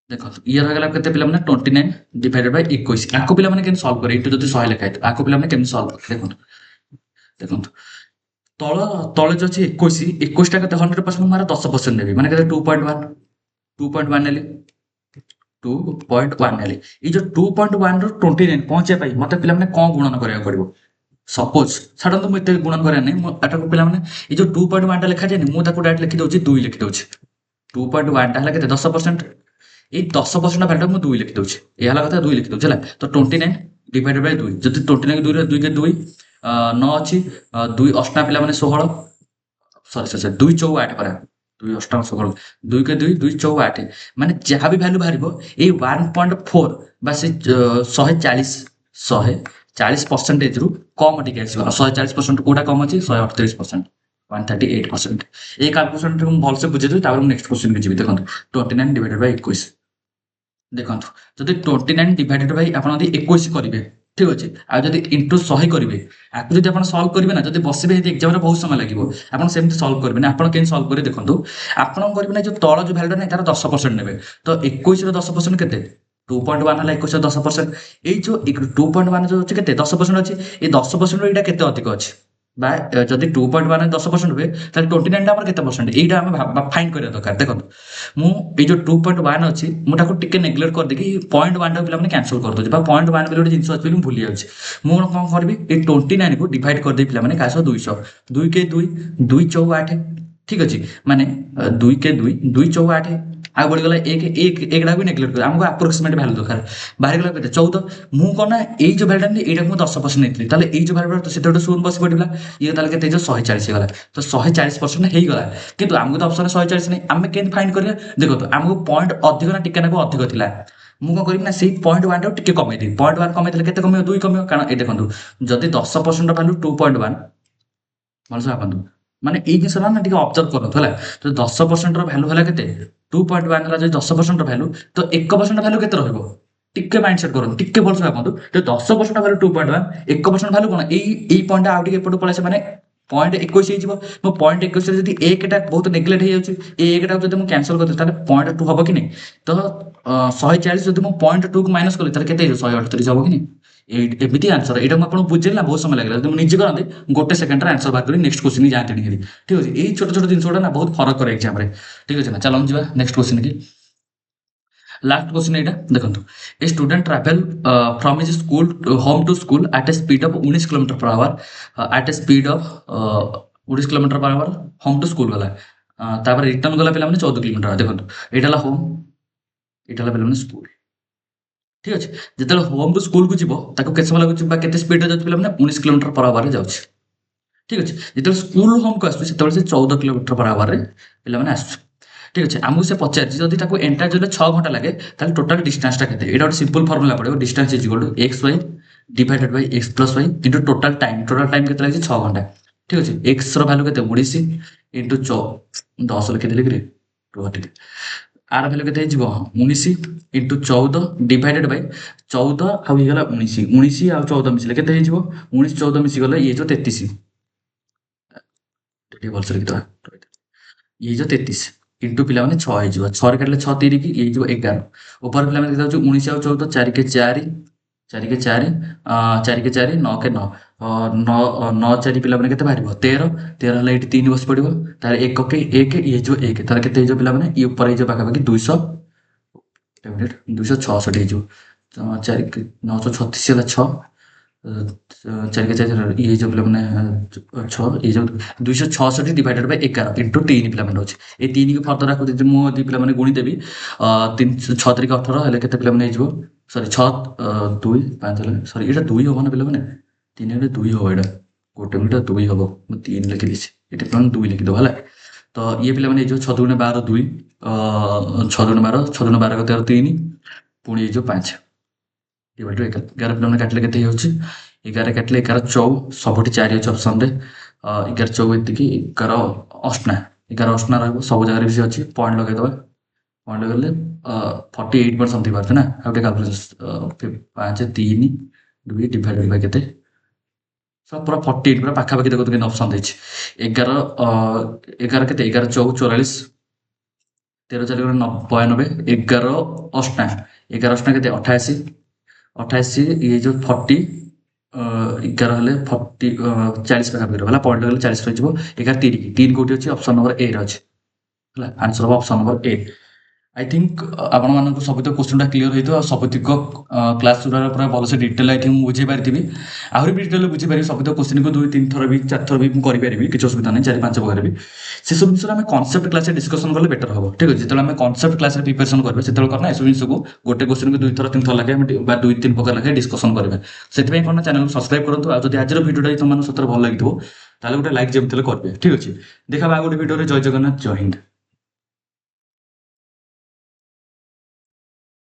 ଦେଖନ୍ତୁ ଇଏ ରହିଗଲା କେତେ ପିଲାମାନେ 29 / 21। ଆକୁ ପିଲାମାନେ କେମିତି ସଲ୍ଭ କରିବେ, ଏଇଠୁ ଯଦି 100 ଲେଖା ହେଇଥିବ ଆକୁ ପିଲାମାନେ କେମିତି ସଲ୍ଭ କରିବେ ଦେଖନ୍ତୁ। ଦେଖନ୍ତୁ ତଳେ ଯୋଉ ଅଛି 21ଟା କେତେ 100% ମୁଁ 10% ନେବି, ମାନେ କେତେ 2.1 ନେଲି, 2.1 ନେଲି। ଏଇ ଯୋଉ 2.1 ରୁ 29 ପହଞ୍ଚିବା ପାଇଁ ମତେ ପିଲାମାନେ କ'ଣ ଗୁଣନ କରିବାକୁ ପଡ଼ିବ। ସପୋଜ ଛାଡ଼ନ୍ତୁ ମୁଁ ଏତେ ଗୁଣନ କରିବାର ନାହିଁ, ମୁଁ ଏଟାକୁ ପିଲାମାନେ ଏଇ ଯୋଉ 2.1ଟା ଲେଖାଯାଏନି, ମୁଁ ତାକୁ ଡାଇରେକ୍ଟ ଲେଖି ଦଉଛି 2 ଲେଖି ଦଉଛି। 2.1ଟା ହେଲା କେତେ 10%, ଏଇ 10% ଭ୍ୟାଲୁଟା ମୁଁ 2 ଲେଖି ଦଉଛି, ଏହା ହେଲା କଥା 2 ଲେଖି ଦଉଛି ହେଲା। ତ 29 / 2, ଯଦି 29 2 ରେ 2 9 ଅଛି, 2 ଅଷ୍ଟମ ପିଲାମାନେ 16, ସରି 2 × 8 ପରା, 2 ଅଷ୍ଟମ 16, 2 × 2 2 × 8, ମାନେ ଯାହା ବି ଭ୍ୟାଲୁ ବାହାରିବ ଏଇ 1.4 ବା ସେ 140%ରୁ କମ୍ ଟିକେ ଆସିବ। 140% କୋଉଟା କମ୍ ଅଛି 138%, 138%। এই କାଲକୁଲେସନଟା ମୁଁ ଭଲସେ ବୁଝେଇଦେବି, ତାପରେ ମୁଁ ନେକ୍ସଟ କ୍ୱେଶ୍ଚିନ୍କୁ ଯିବି। ଦେଖନ୍ତୁ 29 / 21, ଦେଖନ୍ତୁ ଯଦି 29 / ଆପଣ ଯଦି 21 କରିବେ ଠିକ୍ ଅଛି, ଆଉ ଯଦି ଇଣ୍ଟୁ 100 କରିବେ, ଆକୁ ଯଦି ଆପଣ ସଲ୍ଭ କରିବେ ନା, ଯଦି ବସିବେ ଏମିତି ଏକ୍ଜାମରେ ବହୁତ ସମୟ ଲାଗିବ, ଆପଣ ସେମିତି ସଲ୍ଭ କରିବେନି। ଆପଣ କେମିତି ସଲ୍ଭ କରିବେ ଦେଖନ୍ତୁ, ଆପଣ କରିବେ ନା ଯୋଉ ତଳ ଯୋଉ ଭ୍ୟାଲୁଟା ନାହିଁ ତାର 10% ନେବେ। ତ 21ର 10% କେତେ 2.1 ହେଲା, 21ର 10%। ଏଇ ଯୋଉ 2.1 ଯୋଉ ଅଛି କେତେ 10% ଅଛି, ଏଇ 10% ଏଇଟା କେତେ ଅଧିକ ଅଛି, বা ଯଦି 2.1 10% ହୁଏ ତାହେଲେ 29ଟା ଆମର କେତେ ପରସେଣ୍ଟ, এইটা ଆମେ ফাইন্ড କରିବା ଦରକାର। ଦେଖନ୍ତୁ ମୁଁ ଏଇ ଯୋଉ 2.1 ଅଛି ମୁଁ ତାକୁ ଟିକେ ନେଗ୍ଲେକ୍ଟ କରିଦେଇକି 0.1ଟାକୁ ପିଲାମାନେ କ୍ୟାନସଲ୍ କରିଦେଉଛି, ବା 0.1 ବୋଲି ଗୋଟେ ଜିନିଷ ଅଛି ବୋଲି ମୁଁ ଭୁଲି ଯାଉଛି। ମୁଁ କ'ଣ କରିବି, ଏଇ 29କୁ ଡିଭାଇଡ୍ କରିଦେଇ ପିଲାମାନେ କାହା ସହ 200, 2 × 2 2 × 8, ଠିକ୍ ଅଛି, ମାନେ 2 × 2 2 × 8, ଆଉ ବଢ଼ିଗଲା 1 ବି ନେଗ୍ଲେକ୍ଟ କରିବା, ଆମକୁ ଆପ୍ରୋକ୍ସିମେଟ୍ ଭ୍ୟାଲୁ ଦରକାର। ବାହାରିଗଲା କେତେ 14। ମୁଁ କ'ଣ ନା ଏଇ ଯୋଉ ଭ୍ୟାଲୁଟା ନେଲି ଏଇଟାକୁ ମୁଁ 10% ନେଇଥିଲି, ତାହେଲେ ଏଇ ଯୋଉ ଭ୍ୟାଲୁଟା ସେତେ ଗୋଟେ ଶୂନ ବସି ପଡ଼ିଲା, ଇଏ ତାହେଲେ କେତେ ହେଇଯିବ 140 ହେଇଗଲା। ତ 140% ହେଇଗଲା, କିନ୍ତୁ ଆମକୁ ତ ଅପସନରେ 140 ନାହିଁ, ଆମେ କେମିତି ଫାଇଣ୍ଡ କରିବା ଦେଖନ୍ତୁ। ଆମକୁ ପଏଣ୍ଟ ଅଧିକ ନା ଟିକେ ନାକୁ ଅଧିକ ଥିଲା, ମୁଁ କ'ଣ କରିବି ନା ସେଇ 0.1ଟାକୁ ଟିକେ କମେଇଦେବି। 0.1 କମେଇଦେଲେ କେତେ କମିବ 2 କମିବ, କାରଣ ଏ ଦେଖନ୍ତୁ ଯଦି 10% ଭ୍ୟାଲୁ 2.1, ଭଲସେ ଭାବନ୍ତୁ, ମାନେ ଏଇ ଜିନିଷଟା ନା ଟିକେ ଅବଜର୍ଭ କରନ୍ତୁ ହେଲା। ତ 10%ର ଭ୍ୟାଲୁ ହେଲା କେତେ 2.1 ହେଲା, ଯଦି 10%ର ଭ୍ୟାଲୁ ତ 1% ଭ୍ୟାଲୁ କେତେ ରହିବ, ଟିକେ ମାଇଣ୍ଡ ସେଟ୍ କରନ୍ତୁ, ଟିକେ ଭଲସେ ଭାବନ୍ତୁ। ତ 10% ଭ୍ୟାଲୁ 2.1, 1% ଭ୍ୟାଲୁ କ'ଣ ଏଇ ପଏଣ୍ଟଟା ଆଉ ଟିକେ ଏପଟକୁ ପଳେଇছে, ମାନେ 0.21 ହେଇଯିବ। ମୋ 0.21ରେ ଯଦି 1ଟା ବହୁତ ନେଗ୍ଲେକ୍ଟ ହେଇଯାଉଛି, ଏଇ 1ଟାକୁ ଯଦି ମୁଁ କ୍ୟାନସଲ୍ କରିଦେବି ତାହେଲେ 0.2 ହବ କି ନାହିଁ। ତ 140 ଯଦି ମୁଁ 0.2କୁ ମାଇନସ୍ କଲି ତାହେଲେ କେତେ ହେଇଯିବ 138 ହବ କି ନାହିଁ। ଏମିତି ଆନ୍ସର, ଏଇଟା ମୁଁ ଆପଣଙ୍କୁ ବୁଝେଇଲି ନା ବହୁତ ସମୟ ଲାଗିଲା, ଯଦି ମୁଁ ନିଜେ କରନ୍ତି ଗୋଟେ ସେକେଣ୍ଡରେ ଆନ୍ସର ବାହାର କରି ନେକ୍ସଟ କ୍ୱେଶ୍ଚିନ୍ ଯାଆନ୍ତି ଟିକେ, ଠିକ୍ ଅଛି। ଏଇ ଛୋଟ ଛୋଟ ଜିନିଷ ଗୁଡ଼ା ନା ବହୁତ ଫରକ କରେ ଏକ୍ଜାମରେ, ଠିକ୍ ଅଛି ନା। ଚାଲନ୍ତୁ ଯିବା ନେକ୍ସଟ କ୍ୱେଶ୍ଚିନ୍ କି। ଲାଷ୍ଟ କ୍ୱେଶ୍ଚିନ୍ ଏଇଟା ଦେଖନ୍ତୁ, a student travel from his school home to school at a speed of 19 km/h, at a speed of 19 km/h home to school ଗଲା, ତାପରେ ରିଟର୍ନ ଗଲା ପିଲାମାନେ 14 km/h। ଦେଖନ୍ତୁ ଏଇଟା ହେଲା ହୋମ୍, ଏଇଟା ହେଲା ପିଲାମାନେ ସ୍କୁଲ, ଠିକ୍ ଅଛି। ଯେତେବେଳେ ହୋମ୍ରୁ ସ୍କୁଲକୁ ଯିବ ତାକୁ କେତେ ସମୟ ଲାଗୁଛି ବା କେତେ ସ୍ପିଡ୍ରେ ଯାଉଛି ପିଲାମାନେ 19 km/hରେ ଯାଉଛି, ଠିକ୍ ଅଛି। ଯେତେବେଳେ ସ୍କୁଲ ହୋମ୍କୁ ଆସୁଛି ସେତେବେଳେ ସେ 14 km/hରେ ପିଲାମାନେ ଆସୁଛି, ଠିକ୍ ଅଛି। ଆମକୁ ସେ ପଚାରିଛି ଯଦି ତାକୁ ଏଣ୍ଟାର ଜର୍ଣ୍ଣିରେ 6 ଘଣ୍ଟା ଲାଗେ ତାହେଲେ ଟୋଟାଲ ଡିଷ୍ଟାନ୍ସଟା କେତେ। ଏଇଟା ଗୋଟେ ସିମ୍ପଲ ଫର୍ମୁଲା ପଡ଼ିବ, distance is equal to XY divided by X + Y into total time କେତେ ଲାଗିଛି 6 ଘଣ୍ଟା। ଠିକ ଅଛି। ଏକ୍ସ ର ଭ୍ୟାଲୁ କେତେ 19 ଇଣ୍ଟୁ 10 ଲେଖିଦେଲି କି ରୁହ ଟିକେ। ଆର ଭ୍ୟାଲୁ କେତେ ହେଇଯିବ 19 ଇଣ୍ଟୁ 14 ଡିଭାଇଡେଡ୍ ବାଇ 14 ଆଉ ହେଇଗଲା 19 19 ଆଉ 14 ମିଶିଲେ କେତେ ହେଇଯିବ 19 14 ମିଶିଗଲେ ଇଏ ହେଇଯିବ 33 ଟିକେ ଭଲସେ ଲେଖିଦେବା ଇଏ ହେଇଯିବ 33 ଇଣ୍ଟୁ ପିଲାମାନେ 6 ହେଇଯିବ 6 ରେ କାଟିଲେ 6 3 କି ଇଏ ହେଇଯିବ 11 ଉପରେ ପିଲାମାନେ କେତେ ହେଉଛି 19 ଆଉ 14 4 के 4 4 के 4 4 के 4 9 के 9 9 9 4 ପିଲାମାନେ କେତେ ବାହାରିବ 13 13 ହେଲେ ଏଇଠି 3 ବସି ପଡ଼ିବ ତାହେଲେ 1 के 1 ଇଏ ହେଇଯିବ 1 ତାହେଲେ କେତେ ହେଇଯିବ ପିଲାମାନେ ଇଏ ଉପରେ ହେଇଯିବ ପାଖାପାଖି 200 266 ହେଇଯିବ 4 936 ହେଲା 6 4 के 4 ଇଏ ହେଇଯିବ ପିଲାମାନେ 6 ଇଏ ହେଇଯିବ 266 ଡିଭାଇଡେଡ୍ ବାଇ 11 ଇଣ୍ଟୁ 3 ପିଲାମାନେ ଅଛି ଏ 3 କୁ ଫର୍ଦର ଆକୁ ଯଦି ମୁଁ ଯଦି ପିଲାମାନେ ଗୁଣିଦେବି 6 3 18 ହେଲେ କେତେ ପିଲାମାନେ ହେଇଯିବ ସରି 6 2 5 ହେଲେ ସରି ଏଇଟା 2 ହବ ନା ପିଲାମାନେ 3 ହେଲେ 2 ହବ ଏଇଟା ଗୋଟେ ମିନିଟ୍ 2 ହବ ମୁଁ 3 ଲେଖି ଦେଇଛି ଏଠି ପିଲାମାନେ 2 ଲେଖିଦେବ ହେଲା ତ ଇଏ ପିଲାମାନେ ହେଇଯିବ 6 2 12 2 6 2 12 6 2 12 13 3 ପୁଣି ହେଇଯିବ 5 डिवाइड 11 पिलाମାନେ କାଟିଲେ କେତେ ହେଇଯାଉଛି 11 କାଟିଲେ 11 ଚଉ ସବୁଠି 4 ଅଛି ଅପସନରେ 11 ଚଉ ଏତିକି 11 ଅଷ୍ଟନା 11 ଅଷ୍ଟନା ରହିବ ସବୁ ଜାଗାରେ ବି ଅଛି ପଏଣ୍ଟ ଲଗେଇଦେବା ପଏଣ୍ଟ ଲଗେଇଲେ 48 ସମଥିଙ୍ଗ ବାହାରୁଛି ନା ଆଉ ଟିକେ କାଲକୁଲେସନ୍ 5 3 2 ଡିଭାଇଡେଡ୍ ବାଇ କେତେ सब पूरा 48 पूरा पाखापाखि देखो केମିତି ଅପସନ୍ ଦେଇଛି 11 11 କେତେ 11 ଚଉ 44 13 4 92 11 ଅଷ୍ଟନା 11 ଅଷ୍ଟନା କେତେ 88 88 ये जो 40 11 हेले 40 40 पाखापाखि रहला पॉइंट लगेले 40 रहिଯିବ 11 3 कोठी अछि ऑप्शन नंबर ए रे अछि ହେଲା आंसर हो option number A I think आपण मानक सब तो क्वेश्चन क्लियर होइतो आ सबतिक क्लास पूरा भल से डिटेल आई थिंक बुझे पारिथिबि आहुरी भी डिटेल बुझे पारि सब तो क्वेश्चन को 2 3 थर भी 4 थर भी करि पारिबि किछ असुविधा नै 4 5 प्रकार भी से सब विषय में कांसेप्ट क्लास रे डिस्कशन करले बेटर हो ठीक अछि जेतले हम कांसेप्ट क्लास रे प्रिपरेशन करबे सेतले करना एसब विषय को गोटे क्वेश्चन को 2 थर 3 थर लागे हम 2 3 प्रकार लागे डिस्कशन करबे सेति कोन चैनल को सब्सक्राइब करंतु आ जदि आजर वीडियो तुम मन सतर भल लागितो ताले गोटे लाइक जेमतेले करबे ठीक अछि देखा बा गोटे वीडियो रे जय जगन्नाथ जय हिंद।